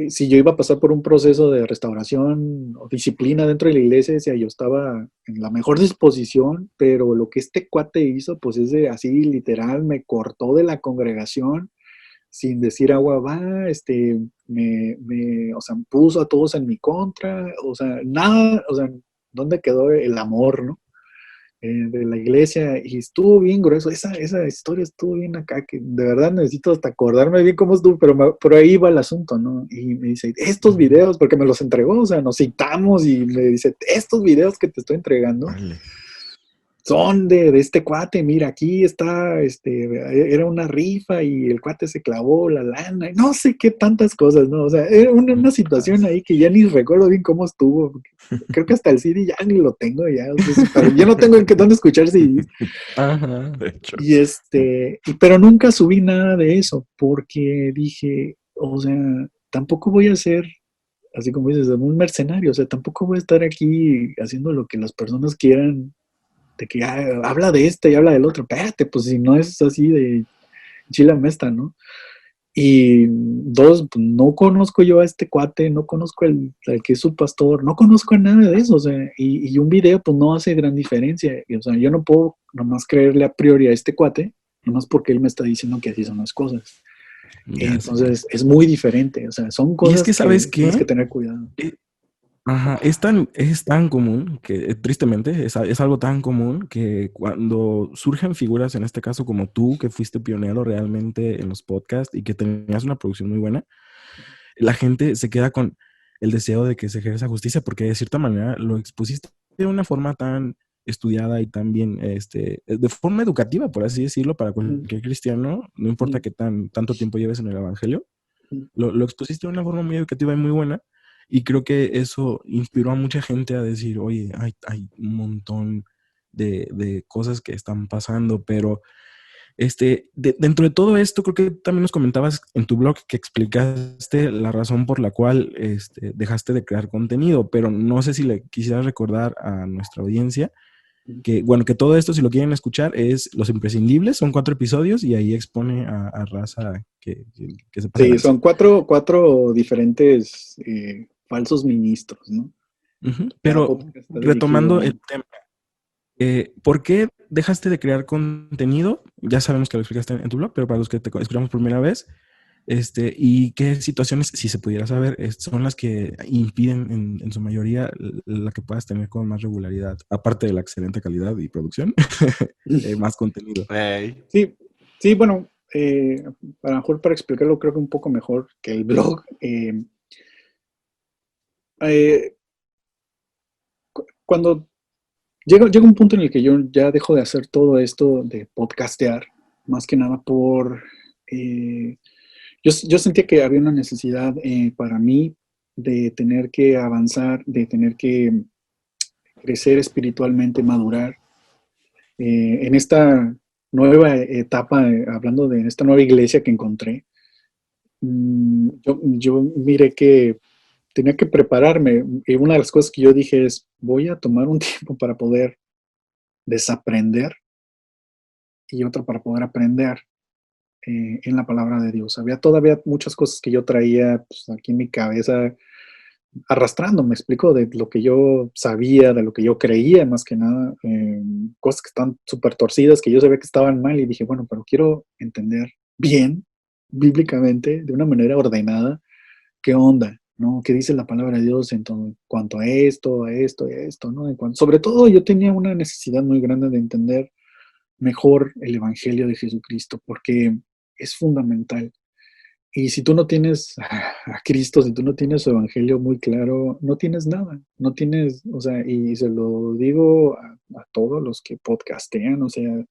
Si yo iba a pasar por un proceso de restauración o disciplina dentro de la iglesia, decía, yo estaba en la mejor disposición, pero lo que este cuate hizo, pues es de así literal, me cortó de la congregación sin decir agua va, o sea, puso a todos en mi contra, o sea, nada, o sea, ¿dónde quedó el amor, no? De la iglesia, y estuvo bien grueso, esa historia estuvo bien acá, que de verdad necesito hasta acordarme bien cómo estuvo, pero por ahí va el asunto, ¿no? Y me dice, estos videos, porque me los entregó, o sea, nos citamos y me dice, estos videos que te estoy entregando Órale. son de este cuate, mira, aquí está, era una rifa y el cuate se clavó la lana, no sé qué tantas cosas, ¿no? O sea, era una situación ahí que ya ni recuerdo bien cómo estuvo. Creo que hasta el CD ya ni lo tengo ya, o sea, pero yo no tengo dónde escuchar CDs. Ajá. De hecho. Pero nunca subí nada de eso, porque dije, o sea, tampoco voy a ser, así como dices, un mercenario, o sea, tampoco voy a estar aquí haciendo lo que las personas quieran de que habla de este y habla del otro. Espérate, pues si no es así de chila mesta, ¿no? Y dos, pues, no conozco yo a este cuate, no conozco al que es su pastor, no conozco a nada de eso, o sea, y un video pues no hace gran diferencia. O sea, yo no puedo nomás creerle a priori a este cuate, nomás porque él me está diciendo que así son las cosas. Ya sé. Entonces, es muy diferente, o sea, son Y es cosas que, ¿sabes que tienes que qué? tener cuidado. Ajá, es tan común que, tristemente, es algo tan común que cuando surgen figuras, en este caso como tú, que fuiste pionero realmente en los podcasts y que tenías una producción muy buena, la gente se queda con el deseo de que se ejerza justicia porque de cierta manera lo expusiste de una forma tan estudiada y tan bien, de forma educativa, por así decirlo, para Mm, cualquier cristiano, no importa mm, qué tanto tiempo lleves en el evangelio, mm. lo expusiste de una forma muy educativa y muy buena. Y creo que eso inspiró a mucha gente a decir, oye, hay un montón de cosas que están pasando, pero dentro de todo esto, creo que también nos comentabas en tu blog que explicaste la razón por la cual dejaste de crear contenido, pero no sé si le quisieras recordar a nuestra audiencia que, bueno, que todo esto, si lo quieren escuchar, es Los Imprescindibles, son 4 episodios y ahí expone a raza que se pasa de Sí, lanza. son cuatro diferentes falsos ministros, ¿no? Ujú. Cada Pero podcast está dirigido a retomando un... el tema, ¿por qué dejaste de crear contenido? Ya sabemos que lo explicaste en tu blog, pero para los que te escuchamos por primera vez, ¿y qué situaciones, si se pudiera saber, son las que impiden en su mayoría la que puedas tener con más regularidad, aparte de la excelente calidad y producción, más contenido? Ey. Sí, sí, bueno, a lo mejor para explicarlo creo que un poco mejor que el blog. Eh, Cuando llega un punto en el que yo ya dejo de hacer todo esto de podcastear, más que nada eh, yo sentía que había una necesidad para mí de tener que avanzar, de tener que crecer espiritualmente, madurar. En esta nueva etapa, hablando de esta nueva iglesia que encontré, yo miré que tenía que prepararme. Y una de las cosas que yo dije es, voy a tomar un tiempo para poder desaprender y otra para poder aprender en la palabra de Dios. Había todavía muchas cosas que yo traía pues, aquí en mi cabeza arrastrando, me explico, de lo que yo sabía, de lo que yo creía, más que nada, cosas que están súper torcidas, que yo sabía que estaban mal y dije, bueno, pero quiero entender bien, bíblicamente, de una manera ordenada, qué onda, ¿no? ¿Qué dice la palabra de Dios en cuanto a esto, ¿no? Sobre todo yo tenía una necesidad muy grande de entender mejor el Evangelio de Jesucristo, porque es fundamental. Y si tú no tienes a Cristo, si tú no tienes su Evangelio muy claro, no tienes nada, no tienes, o sea, y se lo digo a todos los que podcastean, o sea,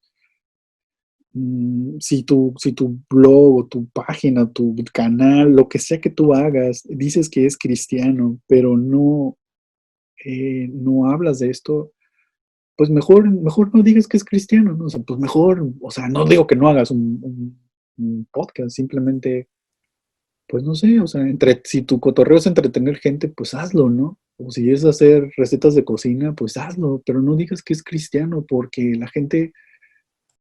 si tu blog o tu página, tu canal, lo que sea que tú hagas, dices que es cristiano, pero no hablas de esto, pues mejor no digas que es cristiano, ¿no? O sea, pues mejor, o sea, no digo que no hagas un podcast, simplemente, pues no sé, o sea, si tu cotorreo es entretener gente, pues hazlo, ¿no? O si es hacer recetas de cocina, pues hazlo, pero no digas que es cristiano, porque la gente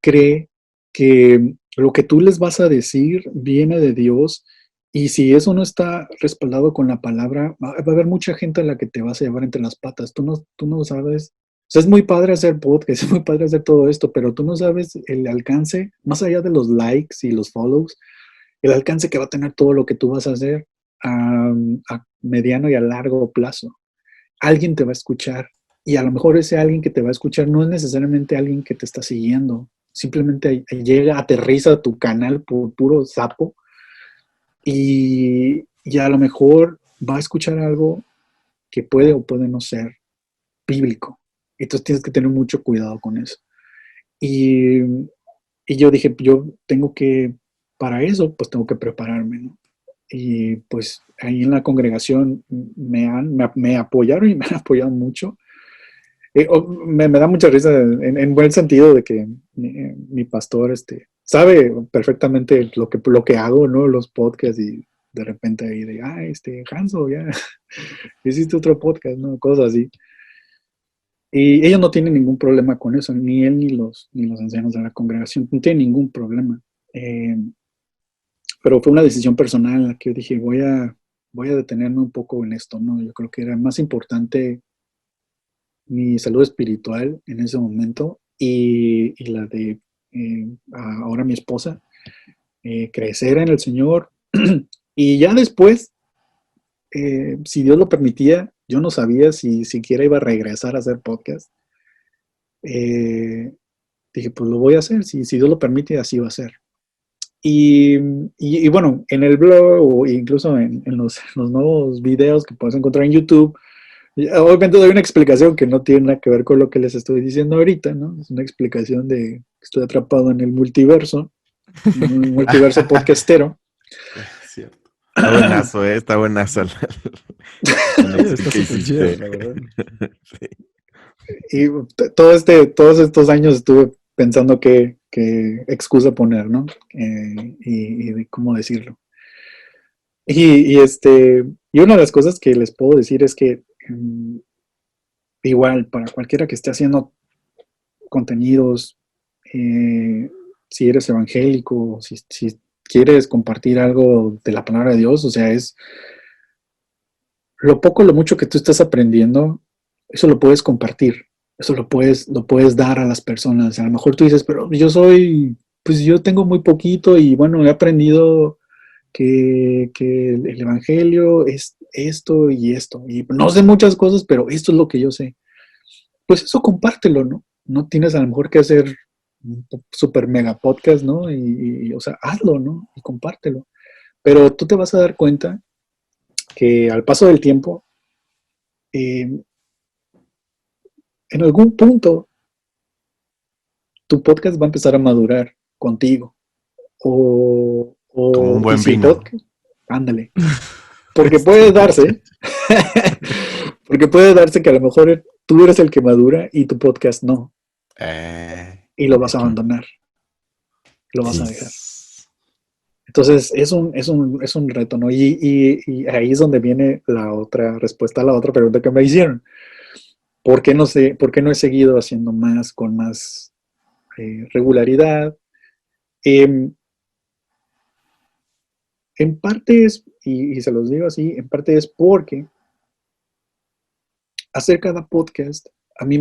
cree que lo que tú les vas a decir viene de Dios, y si eso no está respaldado con la palabra, va a haber mucha gente a la que te vas a llevar entre las patas. Tú no sabes. O sea, es muy padre hacer podcast, es muy padre hacer todo esto, pero tú no sabes el alcance, más allá de los likes y los follows, el alcance que va a tener todo lo que tú vas a hacer a mediano y a largo plazo. Alguien te va a escuchar, y a lo mejor ese alguien que te va a escuchar no es necesariamente alguien que te está siguiendo, simplemente llega, aterriza a tu canal por puro sapo, y a lo mejor va a escuchar algo que puede o puede no ser bíblico. Entonces tienes que tener mucho cuidado con eso. Y, y yo dije, yo tengo que, para eso, pues tengo que prepararme, ¿no? Y pues ahí en la congregación me apoyaron y me han apoyado mucho. Me da mucha risa en buen sentido de que mi pastor sabe perfectamente lo que hago, ¿no? Los podcasts, y de repente ahí Hanso, ya hiciste otro podcast, ¿no? Cosas así. Y ellos no tienen ningún problema con eso, ni él ni los ancianos de la congregación, no tienen ningún problema. Eh, pero fue una decisión personal en la que yo dije, voy a detenerme un poco en esto, ¿no? Yo creo que era más importante mi salud espiritual en ese momento, y la de ahora mi esposa, crecer en el Señor. Y ya después, si Dios lo permitía, yo no sabía si siquiera iba a regresar a hacer podcast. Dije, pues lo voy a hacer, si Dios lo permite, así va a ser. Y bueno, en el blog o incluso en los nuevos videos que puedes encontrar en YouTube, obviamente doy una explicación que no tiene nada que ver con lo que les estoy diciendo ahorita, ¿no? Es una explicación de que estoy atrapado en el multiverso, en un multiverso podcastero. Cierto. Está buenazo, está buenazo. Está súper chido, la verdad. Sí. Y todos estos años estuve pensando qué excusa poner, ¿no? Y cómo decirlo. Y una de las cosas que les puedo decir es que igual para cualquiera que esté haciendo contenidos, si eres evangélico, si quieres compartir algo de la palabra de Dios, o sea, es lo poco, lo mucho que tú estás aprendiendo, eso lo puedes compartir, eso lo puedes dar a las personas. A lo mejor tú dices, pero pues yo tengo muy poquito, y bueno, he aprendido que el evangelio es esto y esto, y no sé muchas cosas, pero esto es lo que yo sé. Pues eso compártelo, ¿no? No tienes a lo mejor que hacer un super mega podcast, ¿no? O sea, hazlo, ¿no? Y compártelo. Pero tú te vas a dar cuenta que al paso del tiempo, eh, en algún punto, tu podcast va a empezar a madurar contigo. Como un buen si el vino. podcast, ándale. Porque puede darse, porque puede darse que a lo mejor tú eres el que madura y tu podcast no. Y lo vas a abandonar. Lo vas a dejar. Entonces, es un reto, ¿no? Y ahí es donde viene la otra respuesta a la otra pregunta que me hicieron. ¿Por qué no he seguido haciendo más con más regularidad? En parte es, y se los digo así, en parte es porque hacer cada podcast a mí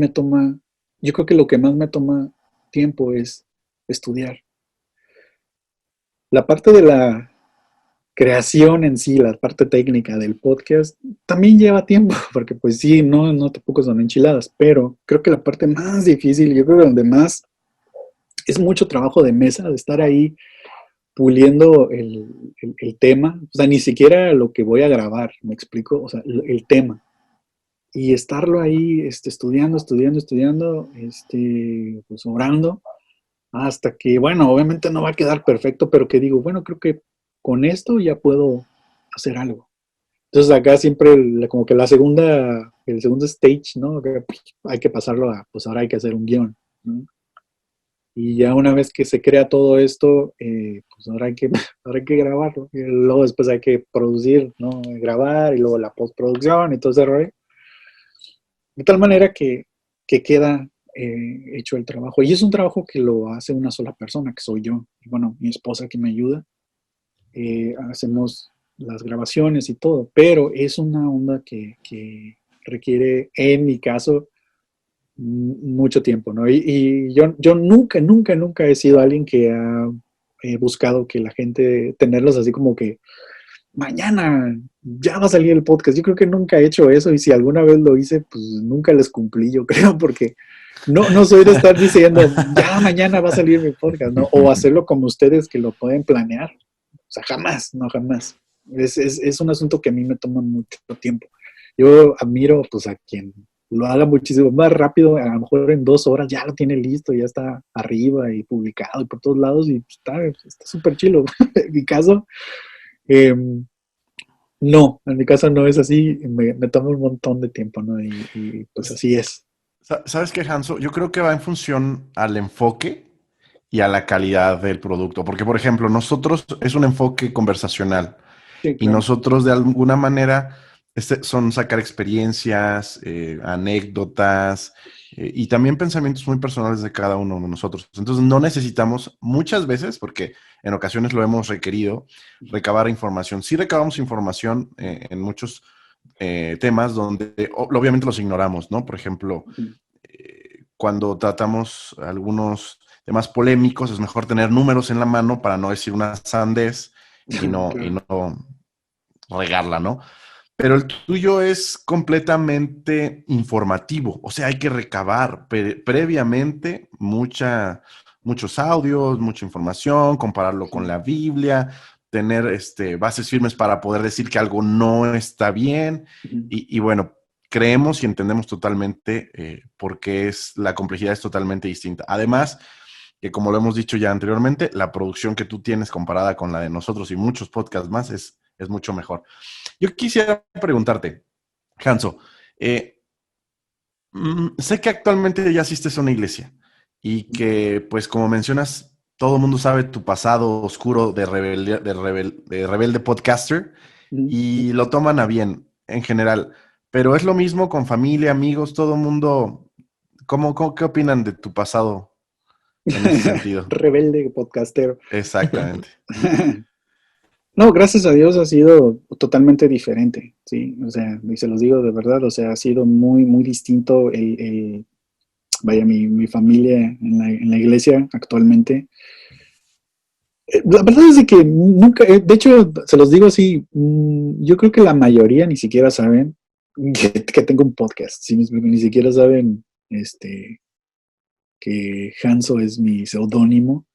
yo creo que lo que más me toma tiempo es estudiar. La parte de la creación en sí, la parte técnica del podcast, también lleva tiempo, porque pues sí, no tampoco son enchiladas, pero creo que la parte más difícil, yo creo que donde más es mucho trabajo de mesa, de estar ahí puliendo el tema, o sea, ni siquiera lo que voy a grabar, ¿me explico? O sea, el tema. Y estarlo ahí estudiando, pues orando, hasta que, bueno, obviamente no va a quedar perfecto, pero que digo, bueno, creo que con esto ya puedo hacer algo. Entonces acá siempre como que el segundo stage, ¿no? Que, pues, hay que pasarlo a, pues ahora hay que hacer un guión, ¿no? Y ya una vez que se crea todo esto, pues ahora hay que, ahora hay que grabarlo. Y luego después hay que producir, ¿no? Grabar y luego la postproducción y todo ese rollo. De tal manera que queda hecho el trabajo. Y es un trabajo que lo hace una sola persona, que soy yo. Y bueno, mi esposa que me ayuda. Hacemos las grabaciones y todo, pero es una onda que requiere, en mi caso, mucho tiempo, ¿no? Y yo nunca, nunca, nunca he sido alguien que ha buscado que la gente, tenerlos así como que mañana ya va a salir el podcast. Yo creo que nunca he hecho eso y si alguna vez lo hice, pues nunca les cumplí, yo creo, porque no soy de estar diciendo ya mañana va a salir mi podcast, ¿no? O hacerlo como ustedes que lo pueden planear. O sea, jamás, no, jamás. Es un asunto que a mí me toma mucho tiempo. Yo admiro pues a quien lo haga muchísimo más rápido, a lo mejor en 2 horas ya lo tiene listo, ya está arriba y publicado y por todos lados y está súper chilo. En mi caso, eh, no, en mi caso no es así, me toma un montón de tiempo, ¿no? Y pues así es. ¿Sabes qué, Hanso? Yo creo que va en función al enfoque y a la calidad del producto. Porque, por ejemplo, nosotros es un enfoque conversacional Sí, y claro. nosotros de alguna manera son sacar experiencias, anécdotas y también pensamientos muy personales de cada uno de nosotros. Entonces no necesitamos muchas veces, porque en ocasiones lo hemos requerido, recabar información. Sí recabamos información en muchos temas donde obviamente los ignoramos, ¿no? Por ejemplo, cuando tratamos algunos temas polémicos, es mejor tener números en la mano para no decir una sandez y Claro. no regarla, ¿no? Pero el tuyo es completamente informativo, o sea, hay que recabar previamente muchos audios, mucha información, compararlo con la Biblia, tener bases firmes para poder decir que algo no está bien y bueno, creemos y entendemos totalmente por qué la complejidad es totalmente distinta. Además, que como lo hemos dicho ya anteriormente, la producción que tú tienes comparada con la de nosotros y muchos podcasts más es mucho mejor. Yo quisiera preguntarte, Hanso, eh, sé que actualmente ya asistes a una iglesia y que, pues como mencionas, todo el mundo sabe tu pasado oscuro de rebelde podcaster y lo toman a bien en general, pero es lo mismo con familia, amigos, todo el mundo. ¿Qué opinan de tu pasado en ese sentido? Rebelde podcastero. Exactamente. No, gracias a Dios ha sido totalmente diferente, sí, o sea, y se los digo de verdad, o sea, ha sido muy, muy distinto vaya, mi familia en la iglesia actualmente. La verdad es de que nunca, de hecho, se los digo así, yo creo que la mayoría ni siquiera saben que tengo un podcast, ¿sí? Ni siquiera saben que Hanso es mi seudónimo.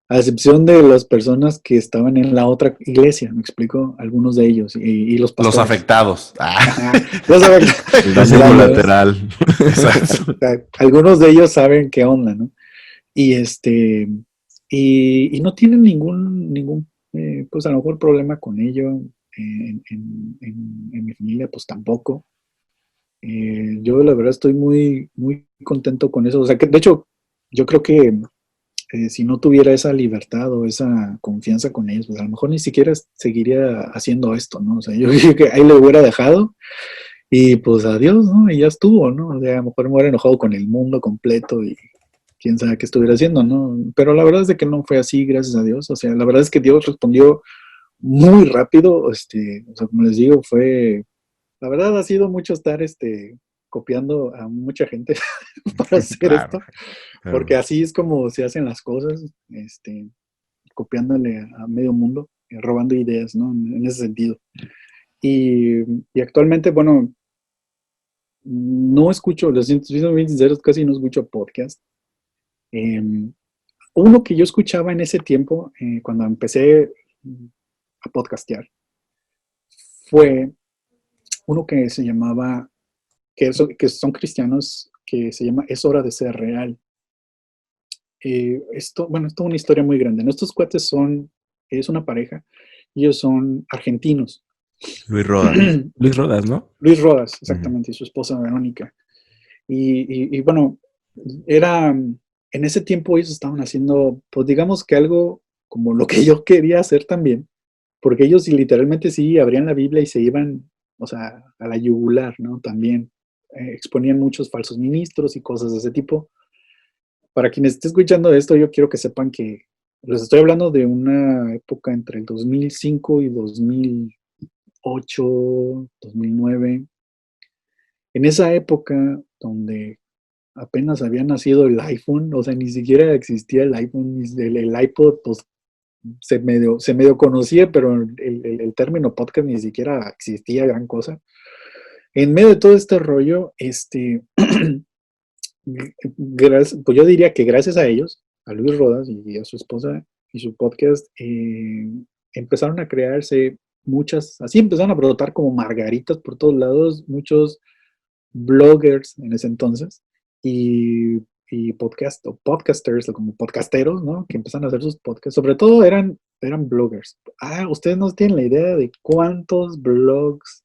A excepción de las personas que estaban en la otra iglesia, me explico, algunos de ellos y los Los pastores. afectados. Ah. Ajá, los afectados. El Los daño gracias. colateral. Exacto. Algunos de ellos saben qué onda, ¿no? Y y no tienen ningún pues a lo mejor problema con ello. En mi familia, pues tampoco. Yo la verdad estoy muy, muy contento con eso. O sea, que de hecho, yo creo que si no tuviera esa libertad o esa confianza con ellos, pues a lo mejor ni siquiera seguiría haciendo esto, ¿no? O sea, yo creo que ahí lo hubiera dejado y pues adiós, ¿no? Y ya estuvo, ¿no? O sea, a lo mejor me hubiera enojado con el mundo completo y quién sabe qué estuviera haciendo, ¿no? Pero la verdad es de que no fue así, gracias a Dios. O sea, la verdad es que Dios respondió muy rápido, o sea, como les digo, la verdad ha sido mucho estar, copiando a mucha gente para hacer Claro, esto, porque claro. así es como se hacen las cosas, copiándole a medio mundo, robando ideas, ¿no? En ese sentido. Y actualmente, bueno, no escucho, los siento bien sinceros, casi no escucho podcast. Em, Uno que yo escuchaba en ese tiempo, cuando empecé a podcastear, fue uno que se llamaba, que son cristianos, que se llama Es hora de ser real. bueno, esto es una historia muy grande, ¿no? Estos cuates es una pareja, ellos son argentinos. Luis Rodas. Luis Rodas, ¿no? Luis Rodas, Ujú. exactamente, y su esposa Verónica. Y bueno, en ese tiempo ellos estaban haciendo, pues digamos que algo como lo que yo quería hacer también, porque ellos literalmente sí abrían la Biblia y se iban, o sea, a la yugular, ¿no? También exponían muchos falsos ministros y cosas de ese tipo. Para quienes estén escuchando esto, yo quiero que sepan que les estoy hablando de una época entre el 2005 y 2008, 2009. En esa época donde apenas había nacido el iPhone, o sea, ni siquiera existía el iPhone, el iPod, pues se medio conocía, pero el término podcast ni siquiera existía gran cosa. En medio de todo este rollo, pues yo diría que gracias a ellos, a Luis Rodas y a su esposa y su podcast, empezaron a crearse muchas, así empezaron a brotar como margaritas por todos lados, muchos bloggers en ese entonces y, y podcasters, o como podcasteros, ¿no? Que empezaron a hacer sus podcasts. Sobre todo eran bloggers. Ustedes no tienen la idea de cuántos blogs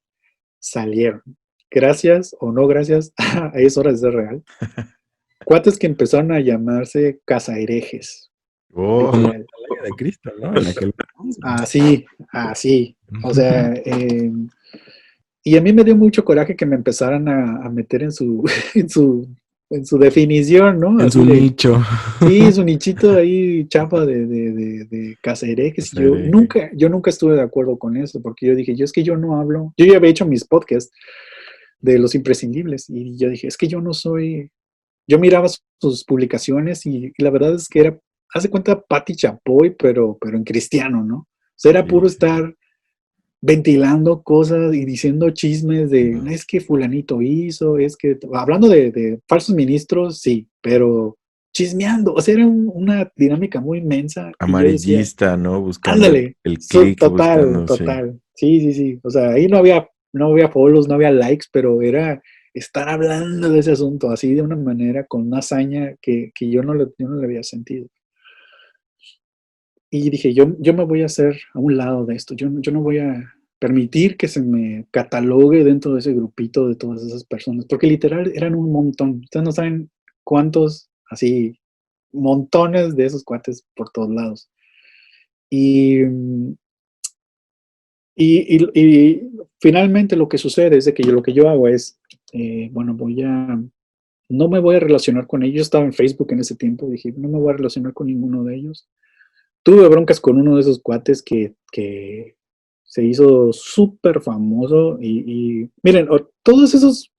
salieron. Gracias o no gracias a Es Hora de Ser Real. Cuates que empezaron a llamarse cazaherejes. Oh, Como Literal. la Atalaya de Cristo, ¿no? En aquel entonces. Así, así. O sea, y a mí me dio mucho coraje que me empezaran a meter en su, en su definición, ¿no? En Así su de, nicho. sí, su nichito ahí chapa de cazaherejes. Y Cazahereje. yo nunca estuve de acuerdo con eso, porque yo dije, es que yo no hablo. Yo ya había hecho mis podcasts de los imprescindibles, y yo dije, es que yo no soy. Yo miraba sus publicaciones y la verdad es que era, hace cuenta, Pati Chapoy, pero en cristiano, ¿no? O sea, era Sí, puro sí. estar ventilando cosas y diciendo chismes de, es que fulanito hizo, es que, hablando de falsos ministros, sí, pero chismeando, o sea, era una dinámica muy inmensa y yo decía, Amarillista, ¿no? Buscando ándale, el clic, total, buscando, sí. total, sí, sí, sí, o sea, ahí no había follows, no había likes, pero era estar hablando de ese asunto así de una manera, con una hazaña que yo no le había sentido. Y dije, yo me voy a hacer a un lado de esto, yo no voy a permitir que se me catalogue dentro de ese grupito de todas esas personas, porque literal eran un montón. Ustedes no saben cuántos, así, montones de esos cuates por todos lados. Y, y finalmente lo que sucede es de que lo que yo hago es, bueno, no me voy a relacionar con ellos. Yo estaba en Facebook en ese tiempo, dije, no me voy a relacionar con ninguno de ellos. Tuve broncas con uno de esos cuates que se hizo súper famoso y miren, todos esos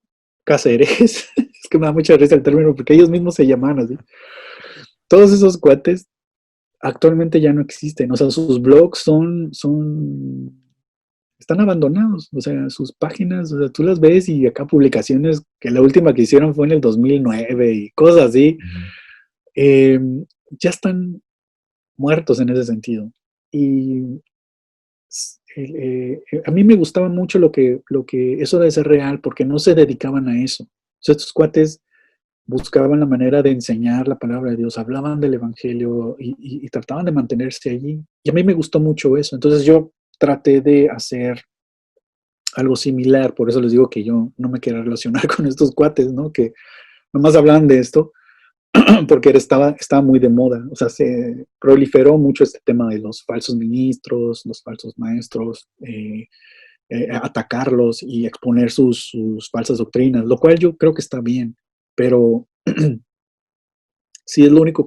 caceres, es que me da mucha risa el término porque ellos mismos se llaman así, todos esos cuates actualmente ya no existen, o sea, sus blogs están abandonados, o sea, sus páginas, o sea, tú las ves y acá publicaciones que la última que hicieron fue en el 2009 y cosas así, Ujú. eh, ya están muertos en ese sentido. Y a mí me gustaba mucho lo que eso de ser real, porque no se dedicaban a eso. O sea, estos cuates buscaban la manera de enseñar la palabra de Dios, hablaban del evangelio y trataban de mantenerse allí. Y a mí me gustó mucho eso. Entonces yo traté de hacer algo similar, por eso les digo que yo no me quiero relacionar con estos cuates, ¿no? Que nomás hablaban de esto, porque estaba muy de moda. O sea, se proliferó mucho este tema de los falsos ministros, los falsos maestros, atacarlos y exponer sus falsas doctrinas, lo cual yo creo que está bien, pero si es lo único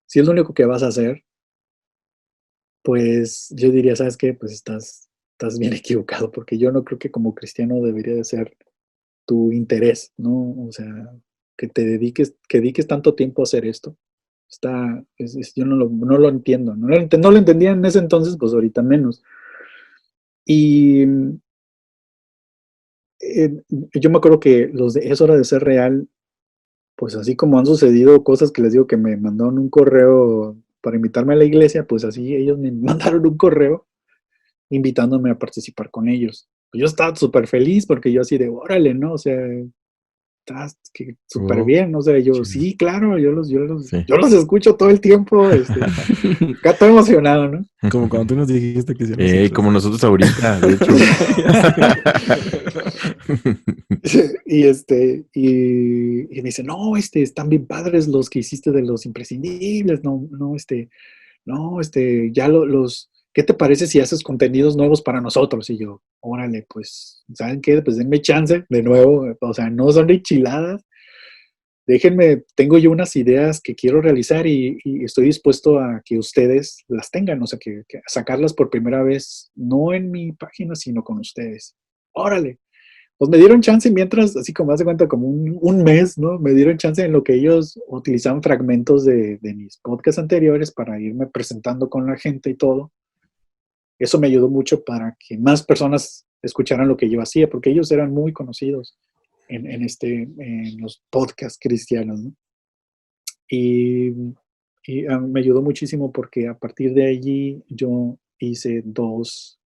si es lo único que vas a hacer, pues yo diría, ¿sabes qué? Pues estás bien equivocado, porque yo no creo que como cristiano debería de ser tu interés, ¿no? O sea, que dediques tanto tiempo a hacer esto. Yo no lo entiendo, no lo entendía en ese entonces, pues ahorita menos. Y yo me acuerdo que los de Es Hora de Ser Real, pues así como han sucedido cosas que les digo que me mandaron un correo para invitarme a la iglesia, pues así ellos me mandaron un correo invitándome a participar con ellos. Yo estaba súper feliz porque yo así de, órale, ¿no? O sea, estás súper bien, o sea, yo, Sí. sí, claro, Sí. yo los escucho todo el tiempo, acá estoy emocionado, ¿no? Como cuando tú nos dijiste que sí a nosotros. Como nosotros ahorita, de hecho. Y me dice, no, están bien padres los que hiciste de los imprescindibles, ya ¿qué te parece si haces contenidos nuevos para nosotros? Y yo, órale, pues, ¿saben qué? Pues denme chance de nuevo, o sea, no son enchiladas, déjenme, tengo yo unas ideas que quiero realizar y estoy dispuesto a que ustedes las tengan, o sea, que sacarlas por primera vez, no en mi página, sino con ustedes. Órale. Pues me dieron chance mientras, así como hace cuenta, como un mes, ¿no? Me dieron chance en lo que ellos utilizaban fragmentos de mis podcasts anteriores para irme presentando con la gente y todo. Eso me ayudó mucho para que más personas escucharan lo que yo hacía, porque ellos eran muy conocidos en los podcasts cristianos, ¿no? Y me ayudó muchísimo porque a partir de allí yo hice 2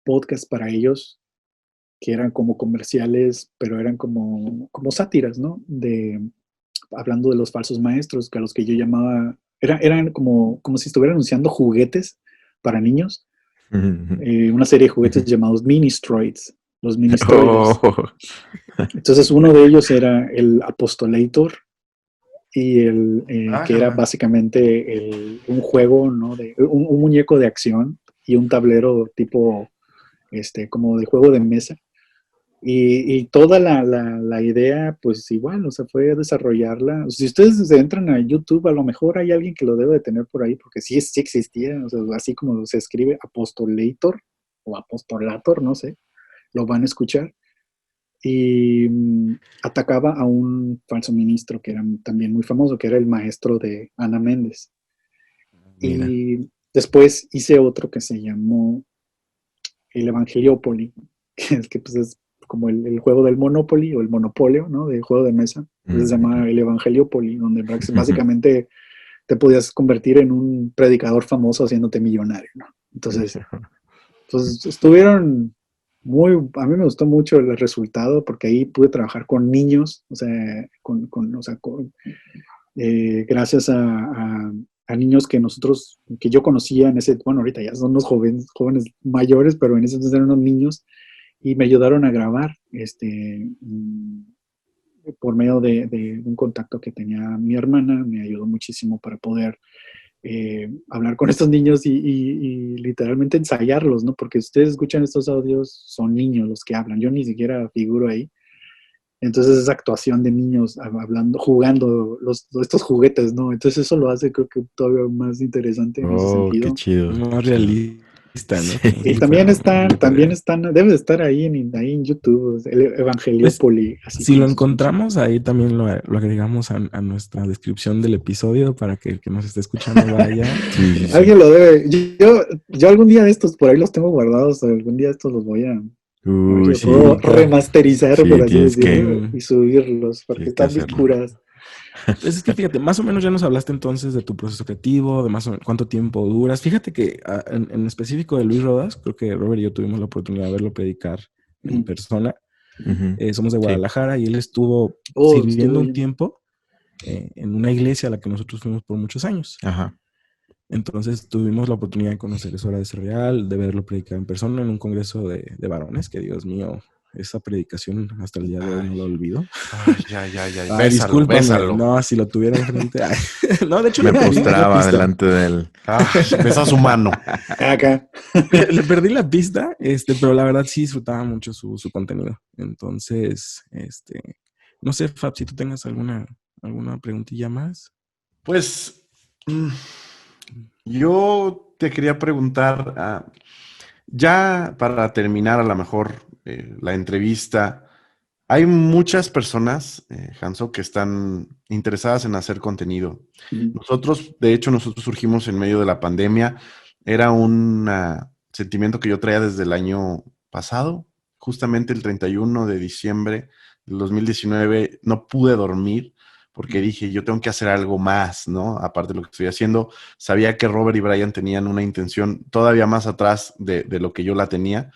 podcasts para ellos que eran como comerciales, pero eran como sátiras, ¿no? Hablando de los falsos maestros, que a los que yo llamaba, eran como si estuvieran anunciando juguetes para niños, una serie de juguetes llamados Ministroids, los Ministroiders. Oh. Entonces uno de ellos era el Apostolator y que era básicamente un juego, ¿no? Un muñeco de acción y un tablero tipo, como de juego de mesa. Y toda la idea, pues igual, o sea, fue desarrollarla. Si ustedes entran a YouTube, a lo mejor hay alguien que lo debe de tener por ahí, porque sí existía, o sea, así como se escribe Apostolator o Apostolator, no sé, lo van a escuchar. Y atacaba a un falso ministro que era también muy famoso, que era el maestro de Ana Méndez. Mira. Y después hice otro que se llamó el Evangeliópoli, que pues es como el juego del Monopoly o el Monopolio, ¿no? Del juego de mesa. Entonces se llama el Evangeliópoli, donde básicamente te podías convertir en un predicador famoso haciéndote millonario, ¿no? Entonces, pues estuvieron a mí me gustó mucho el resultado porque ahí pude trabajar con niños, o sea, gracias a niños que yo conocía bueno, ahorita ya son unos jóvenes mayores, pero en ese entonces eran unos niños y me ayudaron a grabar, por medio de un contacto que tenía mi hermana, me ayudó muchísimo para poder hablar con estos niños y literalmente ensayarlos, ¿no? Porque ustedes escuchan estos audios, son niños los que hablan, yo ni siquiera figuro ahí. Entonces es actuación de niños hablando, jugando estos juguetes, ¿no? Entonces eso lo hace creo que todavía más interesante en ese sentido. Qué chido. Más realista, ¿no? Sí. Y también están, debe de estar ahí en YouTube, el Evangeliópoli. Pues, si lo encontramos, ahí también lo agregamos a nuestra descripción del episodio para que el que nos esté escuchando vaya. Sí. Alguien lo debe. Yo algún día de estos, por ahí los tengo guardados, algún día de estos los voy a Sí. remasterizar, Sí, por así tienes decirlo, y subirlos, porque tienes que están bien hacerlo. curas. Pues es que fíjate, más o menos ya nos hablaste entonces de tu proceso creativo, de más o menos cuánto tiempo duras. Fíjate que en específico de Luis Rodas, creo que Robert y yo tuvimos la oportunidad de verlo predicar en persona. Somos de Guadalajara y él estuvo sirviendo un tiempo en una iglesia a la que nosotros fuimos por muchos años. Ajá. Entonces tuvimos la oportunidad de conocer Eso Era de Ser Real, de verlo predicar en persona en un congreso de varones, que Dios mío, esa predicación hasta el día de hoy no la olvido. Ay, discúlpame. No, si lo tuviera enfrente. No, de hecho me postraba delante de él. Besa su mano. Acá. Le perdí la pista, pero la verdad sí disfrutaba mucho su contenido. Entonces, no sé, Fab, si tú tengas alguna preguntilla más. Pues yo te quería preguntar, ya para terminar a lo mejor la entrevista, hay muchas personas, Hanso, que están interesadas en hacer contenido. Nosotros surgimos en medio de la pandemia. Era un sentimiento que yo traía desde el año pasado, justamente el 31 de diciembre del 2019, no pude dormir porque dije, yo tengo que hacer algo más, ¿no? Aparte de lo que estoy haciendo, sabía que Robert y Brian tenían una intención todavía más atrás de lo que yo la tenía.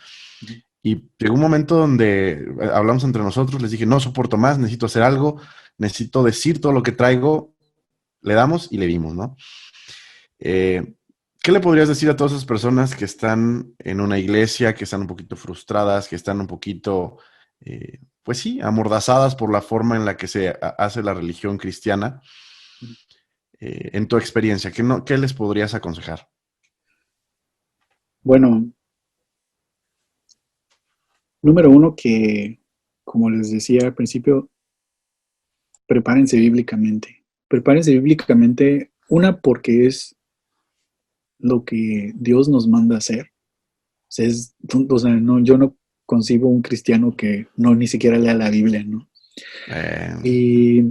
Y llegó un momento donde hablamos entre nosotros, les dije, no soporto más, necesito hacer algo, necesito decir todo lo que traigo, le damos y le dimos, ¿no? ¿Qué le podrías decir a todas esas personas que están en una iglesia, que están un poquito frustradas, que están un poquito, pues sí, amordazadas por la forma en la que se hace la religión cristiana? En tu experiencia, ¿qué les podrías aconsejar? Bueno, número uno que, como les decía al principio, prepárense bíblicamente. Prepárense bíblicamente, una, porque es lo que Dios nos manda hacer. O sea, no, yo no concibo un cristiano que no ni siquiera lea la Biblia, ¿no? Y,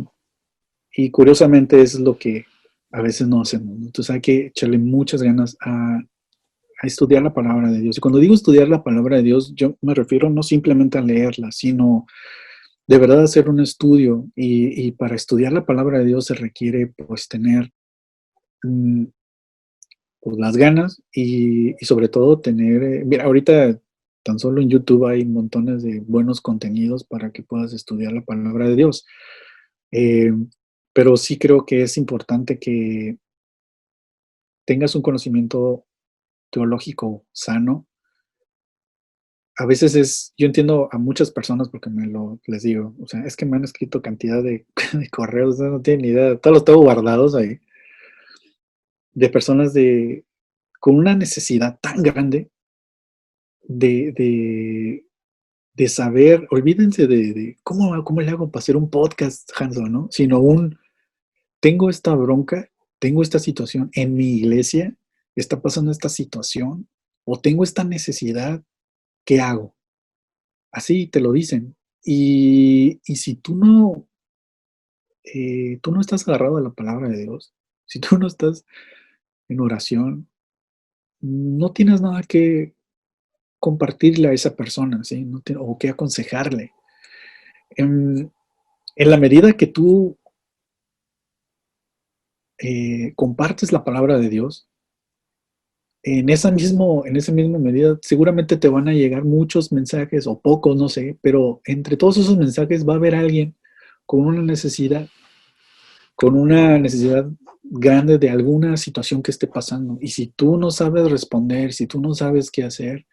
y curiosamente es lo que a veces no hacemos, ¿no? Entonces hay que echarle muchas ganas a estudiar la palabra de Dios. Y cuando digo estudiar la palabra de Dios, yo me refiero no simplemente a leerla, sino de verdad hacer un estudio. Y para estudiar la palabra de Dios se requiere pues tener pues, las ganas y sobre todo tener, mira, ahorita tan solo en YouTube hay montones de buenos contenidos para que puedas estudiar la palabra de Dios. Eh, pero sí creo que es importante que tengas un conocimiento teológico sano. A veces yo entiendo a muchas personas porque les digo, o sea, es que me han escrito cantidad de, de correos, no tienen ni idea, todos los tengo guardados ahí, de personas con una necesidad tan grande de, de, de saber, olvídense de cómo le hago para hacer un podcast, Hanson, ¿no? Sino tengo esta bronca, tengo esta situación en mi iglesia, está pasando esta situación, o tengo esta necesidad, ¿qué hago? Así te lo dicen. Y si tú no estás agarrado a la palabra de Dios, si tú no estás en oración, no tienes nada que compartirle a esa persona, ¿sí? O que aconsejarle. En la medida que tú compartes la palabra de Dios, en esa misma medida seguramente te van a llegar muchos mensajes o pocos, no sé, pero entre todos esos mensajes va a haber alguien con con una necesidad grande de alguna situación que esté pasando. Y si tú no sabes responder, si tú no sabes qué hacer,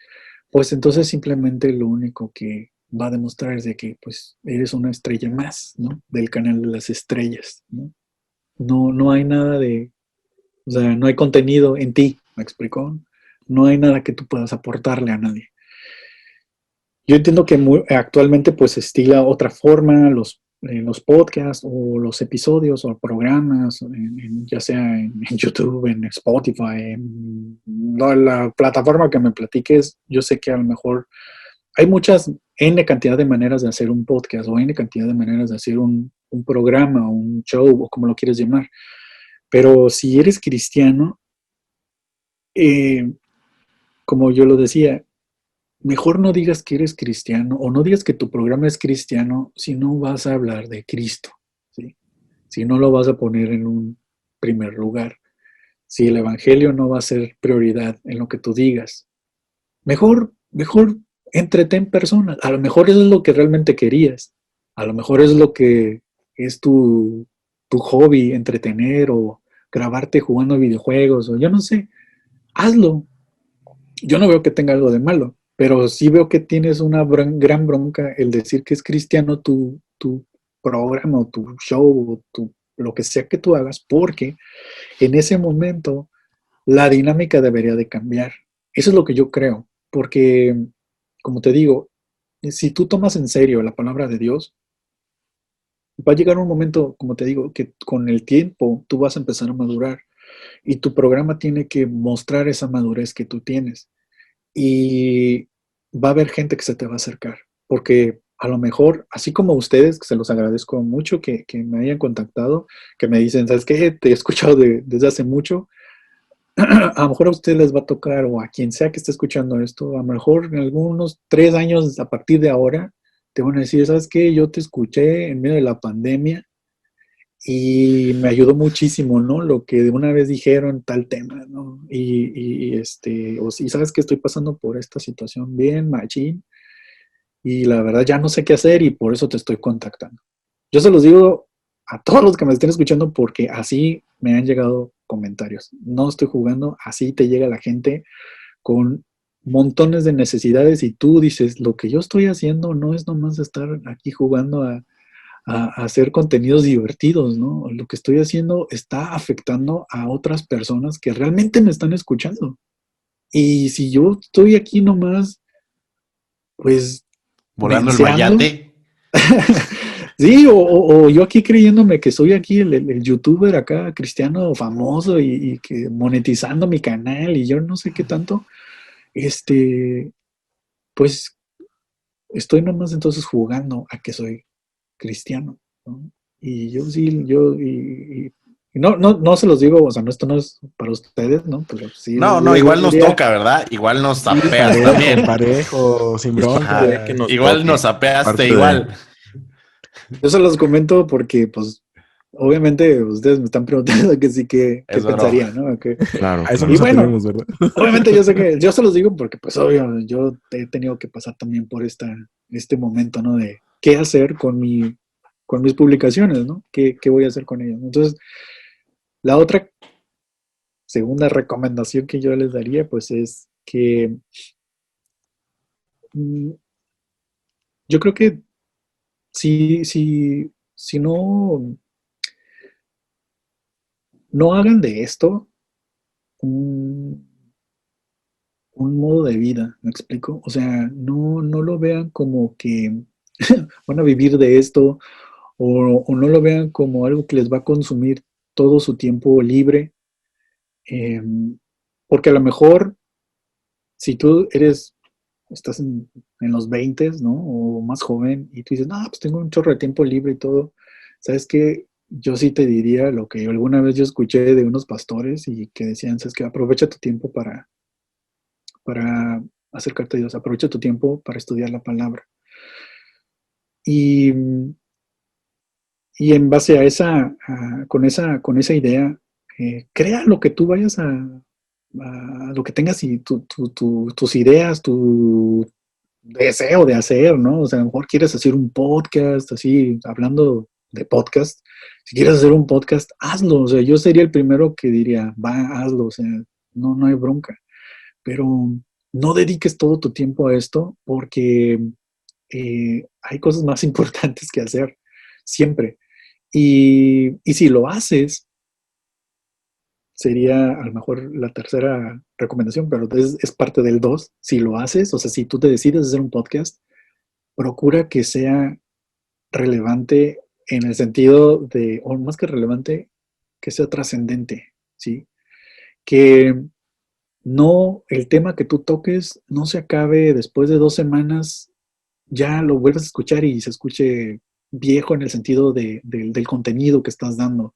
pues entonces simplemente lo único que va a demostrar es de que pues eres una estrella más, ¿no? Del canal de las estrellas, ¿no? No hay nada o sea, no hay contenido en ti, ¿me explicó? No hay nada que tú puedas aportarle a nadie. Yo entiendo que actualmente pues se estila otra forma, los podcasts o los episodios o programas, ya sea en YouTube, en Spotify, en la plataforma que me platiques. Yo sé que a lo mejor hay muchas N cantidad de maneras de hacer un podcast o N cantidad de maneras de hacer un programa o un show o como lo quieres llamar. Pero si eres cristiano, eh, como yo lo decía, mejor no digas que eres cristiano o no digas que tu programa es cristiano si no vas a hablar de Cristo, ¿sí? Si no lo vas a poner en un primer lugar, si el evangelio no va a ser prioridad en lo que tú digas, mejor entretén personas. A lo mejor eso es lo que realmente querías, a lo mejor es lo que es tu hobby, entretener o grabarte jugando videojuegos o yo no sé, hazlo. Yo no veo que tenga algo de malo, pero sí veo que tienes una gran bronca el decir que es cristiano tu programa o tu show o lo que sea que tú hagas, porque en ese momento la dinámica debería de cambiar. Eso es lo que yo creo, porque, como te digo, si tú tomas en serio la palabra de Dios, va a llegar un momento, como te digo, que con el tiempo tú vas a empezar a madurar y tu programa tiene que mostrar esa madurez que tú tienes. Y va a haber gente que se te va a acercar, porque a lo mejor, así como ustedes, que se los agradezco mucho que me hayan contactado, que me dicen, ¿sabes qué? Te he escuchado desde hace mucho. A lo mejor a ustedes les va a tocar, o a quien sea que esté escuchando esto, a lo mejor en algunos 3 años a partir de ahora, te van a decir, ¿sabes qué? Yo te escuché en medio de la pandemia y me ayudó muchísimo, ¿no? Lo que de una vez dijeron tal tema, ¿no? O si sabes que estoy pasando por esta situación bien, machín, y la verdad ya no sé qué hacer y por eso te estoy contactando. Yo se los digo a todos los que me estén escuchando porque así me han llegado comentarios. No estoy jugando, así te llega la gente con montones de necesidades y tú dices, lo que yo estoy haciendo no es nomás estar aquí jugando a hacer contenidos divertidos, ¿no? Lo que estoy haciendo está afectando a otras personas que realmente me están escuchando. Y si yo estoy aquí nomás, pues, Volando el menseando, mayate. sí, o yo aquí creyéndome que soy aquí el youtuber acá cristiano famoso y que monetizando mi canal y yo no sé qué tanto, pues estoy nomás entonces jugando a que soy cristiano, ¿no? Y yo sí, y no se los digo, o sea, no, esto no es para ustedes, ¿no? Pero sí No, yo no, igual les nos diría, toca, ¿verdad? Igual nos Sí, tapeas parejo, también. parejo, sin Es parte de bronca. que nos Igual toque. nos apeaste, Parte igual. yo se los comento porque, pues, obviamente ustedes me están preguntando que sí, qué Es broma. pensaría, ¿no? Claro, A eso Y nos claro. bueno, atrevemos, ¿verdad? obviamente yo sé que, yo se los digo porque, pues, obvio, yo he tenido que pasar también por este momento, ¿no? De qué hacer con mis publicaciones, ¿no? ¿Qué voy a hacer con ellas? Entonces, la otra segunda recomendación que yo les daría, pues, es que mm, yo creo que si no hagan de esto un, un modo de vida, ¿me explico? O sea, no lo vean como que van a vivir de esto o no lo vean como algo que les va a consumir todo su tiempo libre, eh, porque a lo mejor si tú estás en los 20, ¿no? O más joven y tú dices, no, pues tengo un chorro de tiempo libre y todo, ¿sabes qué? Yo sí te diría lo que alguna vez yo escuché de unos pastores y que decían, ¿sabes qué? Aprovecha tu tiempo para acercarte a Dios, aprovecha tu tiempo para estudiar la palabra. Y, y en base a con esa idea, crea lo que tú vayas a lo que tengas y tus ideas, tu deseo de hacer, ¿no? O sea, a lo mejor quieres hacer un podcast, así, hablando de podcast. Si quieres hacer un podcast, hazlo. O sea, yo sería el primero que diría, va, hazlo. O sea, no hay bronca. Pero no dediques todo tu tiempo a esto porque hay cosas más importantes que hacer, siempre. Y si lo haces, sería a lo mejor la tercera recomendación, pero es parte del dos. Si lo haces, o sea, si tú te decides hacer un podcast, procura que sea relevante en el sentido de, o más que relevante, que sea trascendente, ¿sí? Que no, el tema que tú toques no se acabe después de 2 semanas, ya lo vuelves a escuchar y se escuche viejo en el sentido del contenido que estás dando.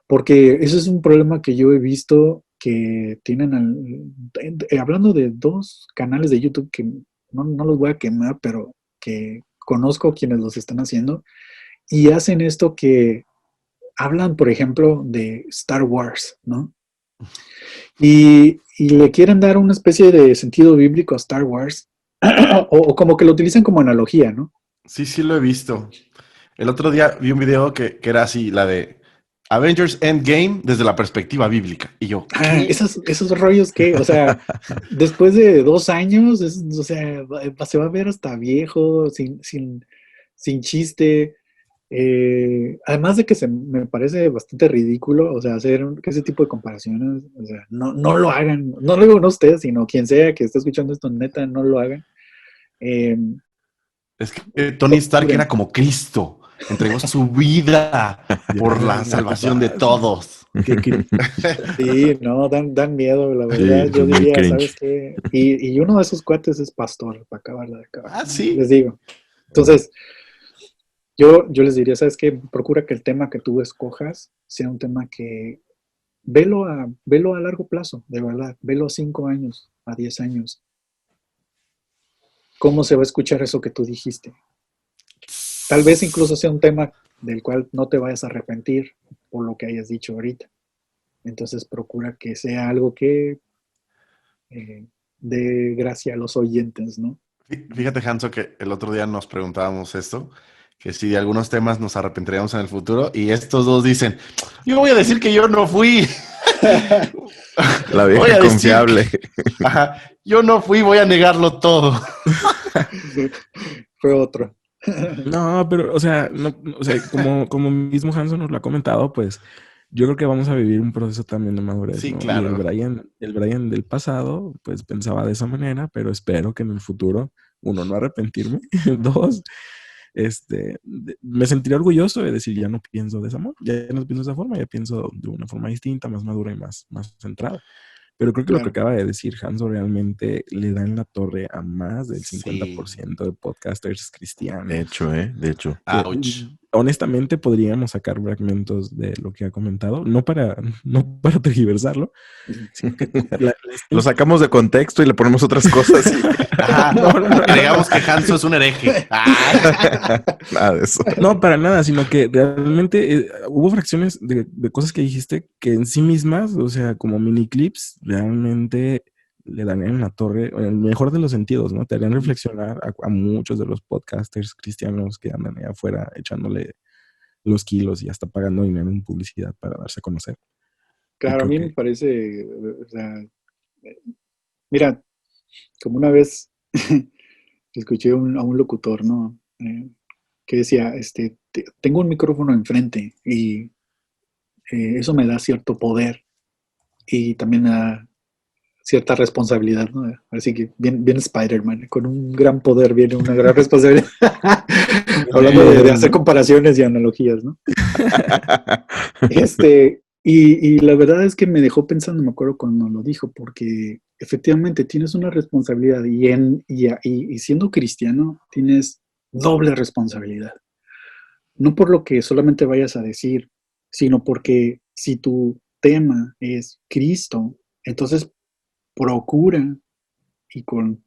Porque ese es un problema que yo he visto que tienen, hablando de dos canales de YouTube que no los voy a quemar, pero que conozco quienes los están haciendo y hacen esto que hablan, por ejemplo, de Star Wars, ¿no? Y le quieren dar una especie de sentido bíblico a Star Wars, o como que lo utilizan como analogía, ¿no? Sí, sí lo he visto. El otro día vi un video que era así, la de Avengers Endgame desde la perspectiva bíblica. Y yo, ¿qué? Esos rollos que, o sea, después de 2 años, o sea, se va a ver hasta viejo, sin chiste. Además de que me parece bastante ridículo, o sea, hacer ese tipo de comparaciones, o sea, no lo hagan, no lo digo no ustedes, sino quien sea que esté escuchando esto, neta, no lo hagan. Eh, Es que Tony Stark Procuren. era como Cristo. Entregó su vida por la Ya, ¿qué salvación de pasa? todos. ¿Qué cringe? Sí, no, dan miedo, la verdad. Sí, Yo son muy diría, ¿sabes cringe. qué? Y uno de esos cuates es pastor, para acabarla de acabar, Ah, ¿no? Les sí. digo. Entonces, yo les diría, ¿sabes qué? Procura que el tema que tú escojas sea un tema que velo a largo plazo, de verdad. Velo a 5 años, a 10 años. ¿Cómo se va a escuchar eso que tú dijiste? Tal vez incluso sea un tema del cual no te vayas a arrepentir por lo que hayas dicho ahorita. Entonces procura que sea algo que dé gracia a los oyentes, ¿no? Fíjate, Hanso, que el otro día nos preguntábamos esto, que si de algunos temas nos arrepentiríamos en el futuro, y estos dos dicen, yo voy a decir que yo no fui. La Voy vieja a decir confiable. Ajá, yo no fui, voy a negarlo todo. Fue otro. No, pero, o sea, o sea, como mismo Hanson nos lo ha comentado, pues yo creo que vamos a vivir un proceso también de madurez, Sí, ¿no? Y claro. el Brian del pasado, pues pensaba de esa manera, pero espero que en el futuro, uno, no arrepentirme, dos, me sentiría orgulloso de decir, ya no pienso de esa forma, ya no pienso de esa forma, ya pienso de una forma distinta, más madura y más centrada. Pero creo que lo que Claro. acaba de decir Hanso realmente le da en la torre a más del Sí. 50% de podcasters cristianos. De hecho, de hecho. Que, Ouch. honestamente podríamos sacar fragmentos de lo que ha comentado, no para tergiversar,lo sino que Lo sacamos de contexto y le ponemos otras cosas. Ajá. No. Agregamos que Hanso es un hereje. Nada de eso. No, para nada, sino que realmente hubo fracciones de cosas que dijiste que en sí mismas, o sea, como mini clips, realmente le dan en la torre, en el mejor de los sentidos, ¿no? Te harían reflexionar a muchos de los podcasters cristianos que andan allá afuera echándole los kilos y hasta pagando dinero en publicidad para darse a conocer. Claro, a creo mí que- me parece, o sea, mira, como una vez escuché a un locutor, ¿no? Que decía, tengo un micrófono enfrente y eso me da cierto poder y también me da cierta responsabilidad, ¿no? Así que bien Spider-Man, con un gran poder viene una gran responsabilidad. Hablando de hacer comparaciones y analogías, ¿no? Y la verdad es que me dejó pensando, me acuerdo cuando lo dijo, porque efectivamente tienes una responsabilidad y siendo cristiano tienes doble responsabilidad. No por lo que solamente vayas a decir, sino porque si tu tema es Cristo, entonces procura y con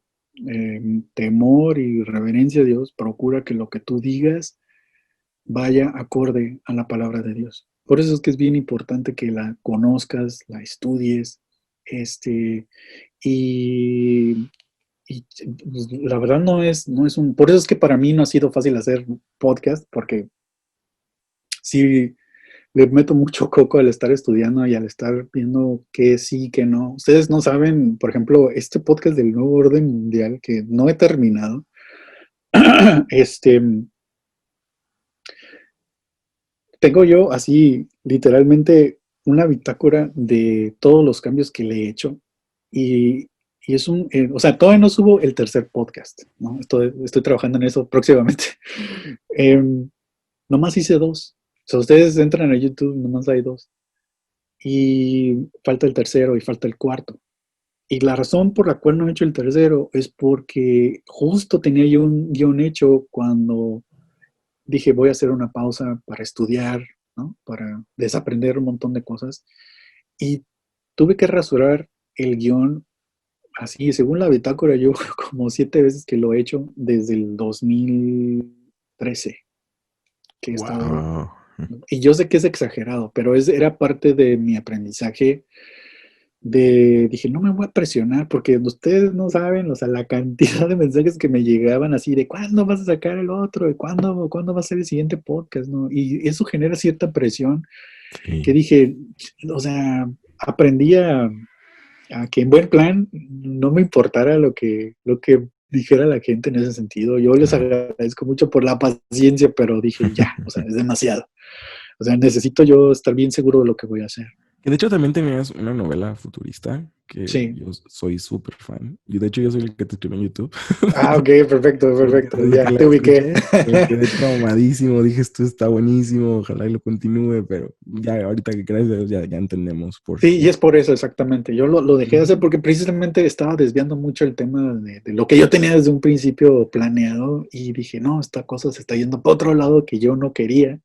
temor y reverencia a Dios, procura que lo que tú digas vaya acorde a la palabra de Dios. Por eso es que es bien importante que la conozcas, la estudies, y, y pues, la verdad no es un, por eso es que para mí no ha sido fácil hacer podcast, porque sí le meto mucho coco al estar estudiando y al estar viendo que sí, que no. Ustedes no saben, por ejemplo, este podcast del Nuevo Orden Mundial que no he terminado, tengo yo así literalmente una bitácora de todos los cambios que le he hecho y, y es o sea, todavía no subo el tercer podcast, ¿no? Estoy trabajando en eso próximamente. Nomás hice dos. O sea, ustedes entran a YouTube, nomás hay dos. Y falta el tercero y falta el cuarto. Y la razón por la cual no he hecho el tercero es porque justo tenía yo un guión hecho cuando dije voy a hacer una pausa para estudiar, ¿no? Para desaprender un montón de cosas. Y tuve que rasurar el guión así, según la bitácora, yo como 7 veces que lo he hecho desde el 2013 que he estado. Wow. Y yo sé que es exagerado, pero era parte de mi aprendizaje dije, no me voy a presionar porque ustedes no saben, o sea, la cantidad de mensajes que me llegaban así de ¿cuándo vas a sacar el otro? ¿De cuándo va a ser el siguiente podcast? ¿No? Y eso genera cierta presión Sí. que dije, o sea, aprendí a que en buen plan no me importara lo que dijera la gente en ese sentido. Yo les agradezco mucho por la paciencia, pero dije, ya, o sea, es demasiado. O sea, necesito yo estar bien seguro de lo que voy a hacer. Que de hecho también tenías una novela futurista que Sí. yo soy súper fan. Y de hecho yo soy el que te escribe en YouTube. Ah, ok, perfecto. Desde Ya que la te ubiqué. Me quedé traumadísimo. Dije, esto está buenísimo, ojalá y lo continúe, pero ya ahorita que gracias a Dios ya entendemos por Sí, qué. y es por eso exactamente. Yo lo dejé de hacer porque precisamente estaba desviando mucho el tema de lo que yo tenía desde un principio planeado y dije, no, esta cosa se está yendo para otro lado que yo no quería.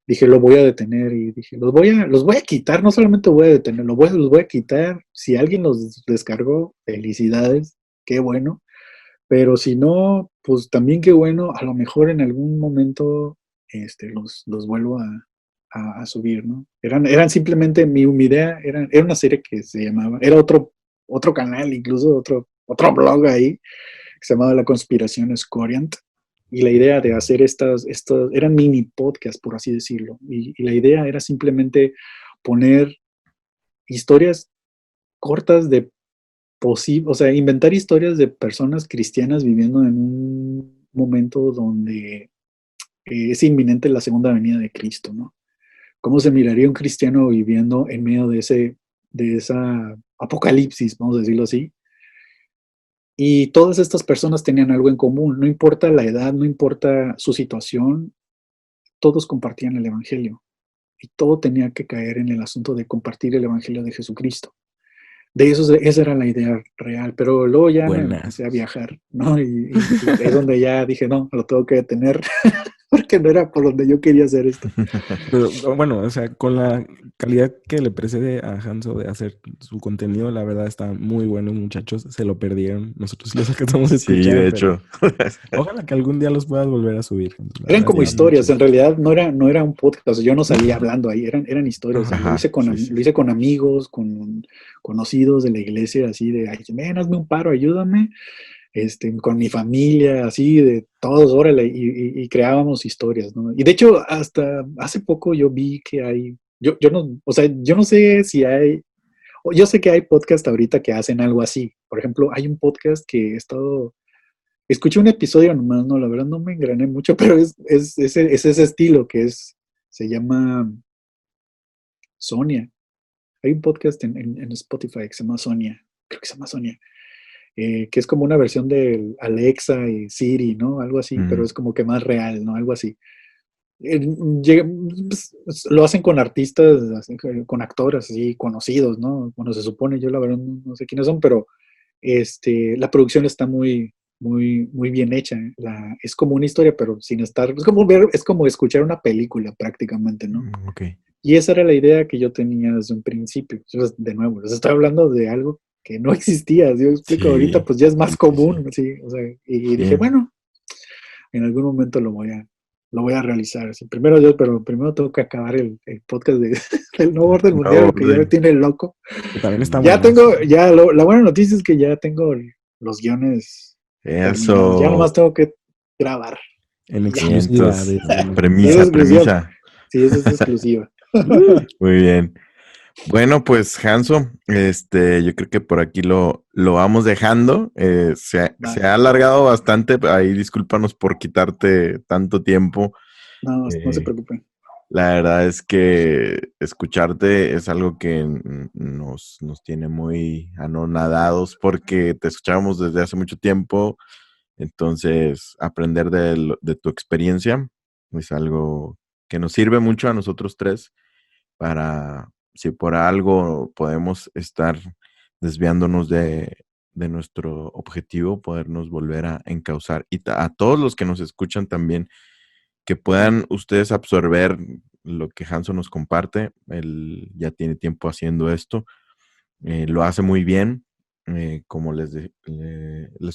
Dije, lo voy a detener y dije, los voy a quitar, no solamente voy a detener, los voy a quitar. Si alguien los descargó, felicidades, qué bueno. Pero si no, pues también qué bueno, a lo mejor en algún momento los vuelvo a subir, ¿no? Eran simplemente mi idea, era una serie que se llamaba, era otro canal, incluso otro blog ahí, se llamaba La Conspiración Scoriant. Y la idea de hacer estas eran mini podcasts, por así decirlo. Y la idea era simplemente poner historias cortas o sea, inventar historias de personas cristianas viviendo en un momento donde es inminente la segunda venida de Cristo, ¿no? ¿Cómo se miraría un cristiano viviendo en medio de esa apocalipsis, vamos a decirlo así? Y todas estas personas tenían algo en común, no importa la edad, no importa su situación, todos compartían el Evangelio. Y todo tenía que caer en el asunto de compartir el Evangelio de Jesucristo. Esa era la idea real, pero luego ya me empecé a viajar, ¿no? Y es donde ya dije, no, lo tengo que detener, porque no era por donde yo quería hacer esto. Pero bueno, o sea, con la calidad que le precede a Hanso de hacer su contenido, la verdad está muy bueno, muchachos. Se lo perdieron. Nosotros los alcanzamos a escuchar. Sí, de hecho. Ojalá que algún día los puedas volver a subir. Eran como historias, en realidad no era un podcast, o sea, yo no salía hablando ahí, eran historias. Ajá, lo hice con amigos, con conocidos de la iglesia, así de, ay, ven, hazme un paro, ayúdame. Con mi familia, así de todos, órale, y creábamos historias, ¿no? Y de hecho, hasta hace poco yo vi que yo no, o sea, yo no sé si yo sé que hay podcasts ahorita que hacen algo así. Por ejemplo, hay un podcast que escuché un episodio nomás, no, la verdad no me engrané mucho, pero es ese estilo se llama Sonia. Hay un podcast en Spotify que se llama Sonia, creo que se llama Sonia. Que es como una versión de Alexa y Siri, ¿no? Algo así, pero es como que más real, ¿no? Algo así. Pues, lo hacen con artistas, con actores así conocidos, ¿no? Bueno, se supone, yo la verdad no sé quiénes son, pero la producción está muy, muy, muy bien hecha. Es como una historia, pero sin estar, es como escuchar una película prácticamente, ¿no? Okay. Y esa era la idea que yo tenía desde un principio. Entonces, de nuevo, les estoy hablando de algo que no existía. Yo explico, Sí, ahorita pues ya es más sí, común, sí. ¿sí? O sea, y dije, bueno, en algún momento lo voy a realizar. Así, pero primero tengo que acabar el podcast del nuevo orden mundial, lo que ya me tiene loco. Que también está Ya bueno. la buena noticia es que ya tengo los guiones terminados. Ya nomás tengo que grabar. En exclusiva. Premisa. Sí, esa es exclusiva. Muy bien. Bueno, pues Hanso, yo creo que por aquí lo vamos dejando. Se ha alargado bastante. Ahí discúlpanos por quitarte tanto tiempo. No se preocupen. La verdad es que escucharte es algo que nos tiene muy anonadados porque te escuchábamos desde hace mucho tiempo. Entonces, aprender de tu experiencia es algo que nos sirve mucho a nosotros tres para, si por algo podemos estar desviándonos de nuestro objetivo, podernos volver a encauzar. Y a todos los que nos escuchan también, que puedan ustedes absorber lo que Hanso nos comparte. Él ya tiene tiempo haciendo esto. Lo hace muy bien. Como les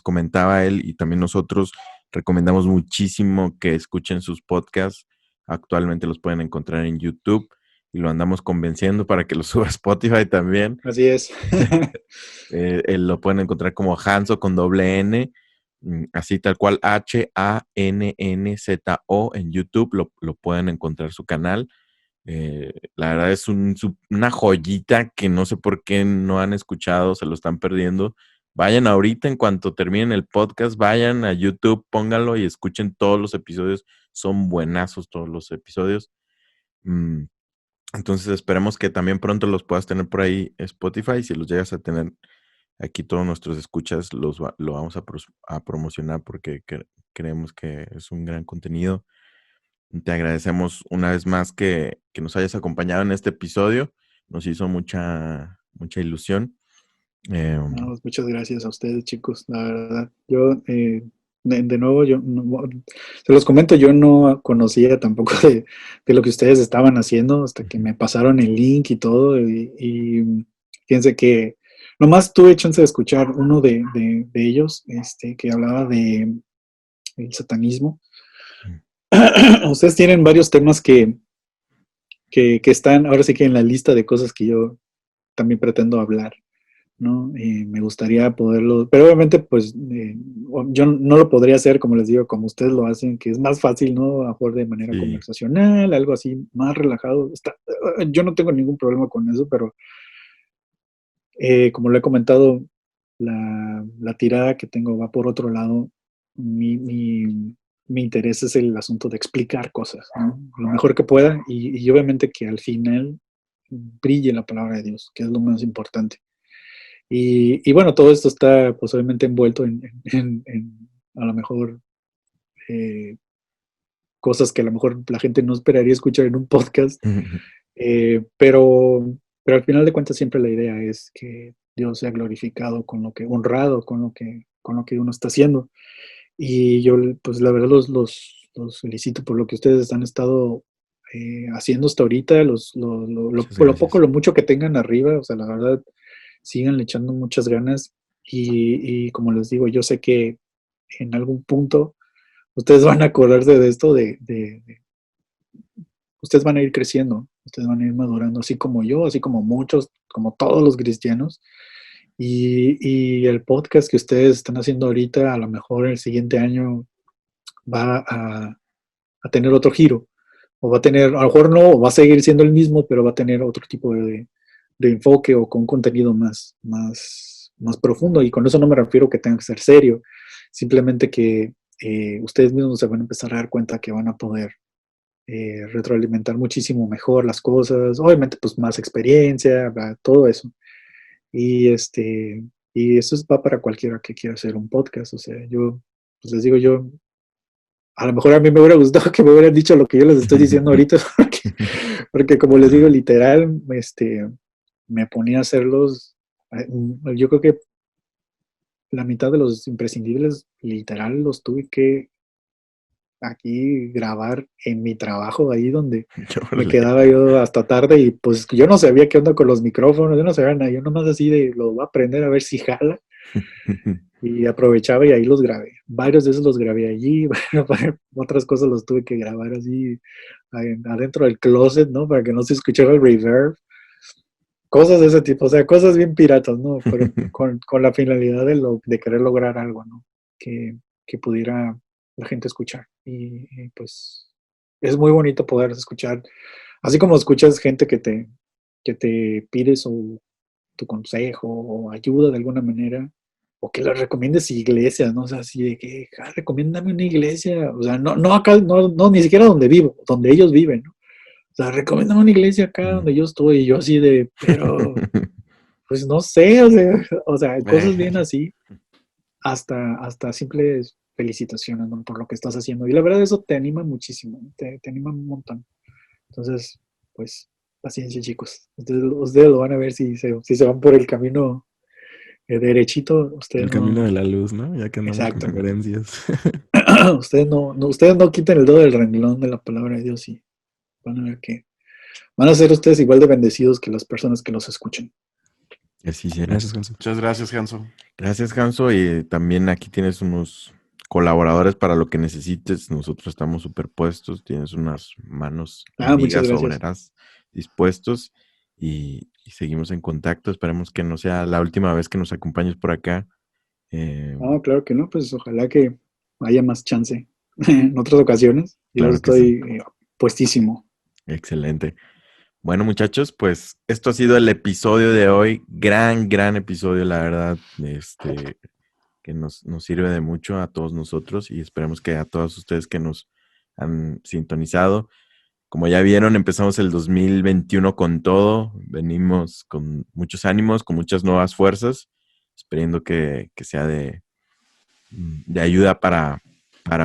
comentaba él y también nosotros, recomendamos muchísimo que escuchen sus podcasts. Actualmente los pueden encontrar en YouTube y lo andamos convenciendo para que lo suba a Spotify también. Así es. Lo pueden encontrar como Hanso con doble N, así tal cual, HANNZO en YouTube. Lo pueden encontrar su canal. La verdad es una joyita que no sé por qué no han escuchado, se lo están perdiendo. Vayan ahorita, en cuanto terminen el podcast, vayan a YouTube, pónganlo y escuchen todos los episodios. Son buenazos todos los episodios. Entonces esperemos que también pronto los puedas tener por ahí Spotify. Si los llegas a tener aquí, todos nuestros escuchas lo vamos a promocionar porque creemos que es un gran contenido. Te agradecemos una vez más que nos hayas acompañado en este episodio. Nos hizo mucha ilusión. Muchas gracias a ustedes, chicos. La verdad, yo, de nuevo, se los comento, yo no conocía tampoco de lo que ustedes estaban haciendo hasta que me pasaron el link y todo. Y fíjense que nomás tuve chance de escuchar uno de ellos, que hablaba de el satanismo. Ustedes tienen varios temas que están ahora sí que en la lista de cosas que yo también pretendo hablar. ¿no? Me gustaría poderlo, pero obviamente pues yo no lo podría hacer, como les digo, como ustedes lo hacen, que es más fácil, ¿no? A mejor de manera Sí. conversacional, algo así, más relajado. Yo no tengo ningún problema con eso, pero como lo he comentado, la tirada que tengo va por otro lado. Mi interés es el asunto de explicar cosas, ¿no? Lo mejor que pueda y obviamente que al final brille la palabra de Dios, que es lo más importante. Y bueno, todo esto está pues obviamente envuelto en a lo mejor cosas que a lo mejor la gente no esperaría escuchar en un podcast, pero al final de cuentas siempre la idea es que Dios sea glorificado con lo que, honrado con lo que uno está haciendo. Y yo pues la verdad los felicito por lo que ustedes han estado haciendo hasta ahorita, lo poco, lo mucho que tengan arriba, o sea, la verdad, sigan echando muchas ganas y como les digo, yo sé que en algún punto ustedes van a acordarse de esto, ustedes van a ir creciendo, ustedes van a ir madurando, así como yo, así como muchos, como todos los cristianos. Y el podcast que ustedes están haciendo ahorita, a lo mejor el siguiente año va a tener otro giro, o va a tener, a lo mejor no, o va a seguir siendo el mismo, pero va a tener otro tipo de enfoque o con un contenido más profundo. Y con eso no me refiero que tenga que ser serio, simplemente que ustedes mismos se van a empezar a dar cuenta que van a poder retroalimentar muchísimo mejor las cosas, obviamente pues más experiencia, todo eso. Y y eso va para cualquiera que quiera hacer un podcast. O sea, yo pues les digo, yo a lo mejor a mí me hubiera gustado que me hubieran dicho lo que yo les estoy diciendo ahorita, porque como les digo, literal, me ponía a hacerlos. Yo creo que la mitad de los imprescindibles, literal, los tuve que aquí grabar en mi trabajo, ahí donde me quedaba yo hasta tarde y pues yo no sabía qué onda con los micrófonos, yo no sabía nada, yo nomás así de lo voy a aprender a ver si jala y aprovechaba y ahí los grabé. Varios de esos los grabé allí, otras cosas los tuve que grabar así adentro del closet, ¿no? Para que no se escuchara el reverb. Cosas de ese tipo, o sea, cosas bien piratas, ¿no? Pero con la finalidad de querer lograr algo, ¿no? Que pudiera la gente escuchar. Y pues es muy bonito poder escuchar, así como escuchas gente que te pide tu consejo o ayuda de alguna manera, o que le recomiendes iglesias, ¿no? O sea, así de que, recomiéndame una iglesia, o sea, no acá, no, ni siquiera donde vivo, donde ellos viven, ¿no? O sea, recomiéndame una iglesia acá donde yo estoy, y yo así de, pero, pues no sé, o sea, cosas bien así, hasta simples felicitaciones, ¿no? Por lo que estás haciendo. Y la verdad eso te anima muchísimo, te anima un montón. Entonces, pues, paciencia, chicos. Ustedes lo van a ver si se van por el camino derechito. Ustedes el camino de la luz, ¿no? Ya que andamos con Exacto. referencias. Ustedes no quiten el dedo del renglón de la palabra de Dios y van a ver que van a ser ustedes igual de bendecidos que las personas que los escuchen. Así será. Gracias, Hanso. Muchas gracias, Hanso. Gracias, Hanso. Y también aquí tienes unos colaboradores para lo que necesites. Nosotros estamos superpuestos. Tienes unas manos Muchas amigas, gracias. obreras, dispuestos. Y seguimos en contacto. Esperemos que no sea la última vez que nos acompañes por acá. No, claro que no. Pues ojalá que haya más chance en otras ocasiones. Yo Claro que estoy puestísimo. Excelente. Bueno, muchachos, pues esto ha sido el episodio de hoy. Gran episodio, la verdad. Que nos sirve de mucho a todos nosotros y esperemos que a todos ustedes que nos han sintonizado. Como ya vieron, empezamos el 2021 con todo. Venimos con muchos ánimos, con muchas nuevas fuerzas, esperando que sea de ayuda para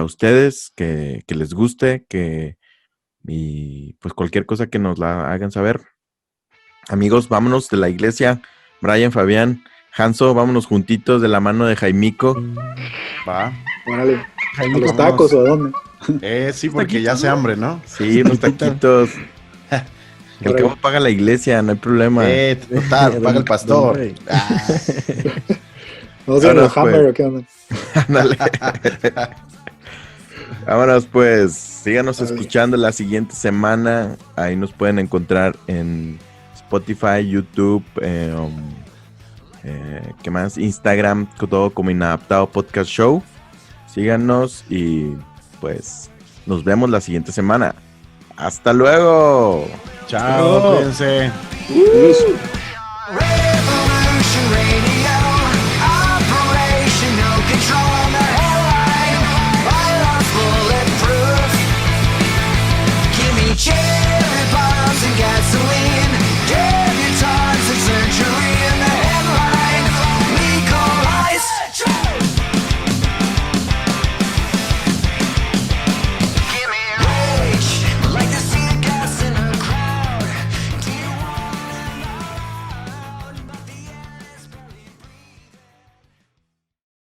ustedes, que les guste, y pues cualquier cosa que nos la hagan saber. Amigos, vámonos de la iglesia. Brian, Fabián, Hanso, vámonos juntitos de la mano de Jaimico. Va. Órale. Jaimico, ¿A los tacos o a dónde? Sí, porque ya hace hambre, ¿no? Sí, unos taquitos. El cabo paga la iglesia, no hay problema. Total, paga el pastor. ¿No sé, los Hammer o qué onda? Ándale. Vámonos pues. Síganos Vale. escuchando la siguiente semana. Ahí nos pueden encontrar en Spotify, YouTube, ¿Qué más? Instagram, todo como Inadaptado Podcast Show. Síganos y pues nos vemos la siguiente semana. ¡Hasta luego! Chao, cuídense. Eso.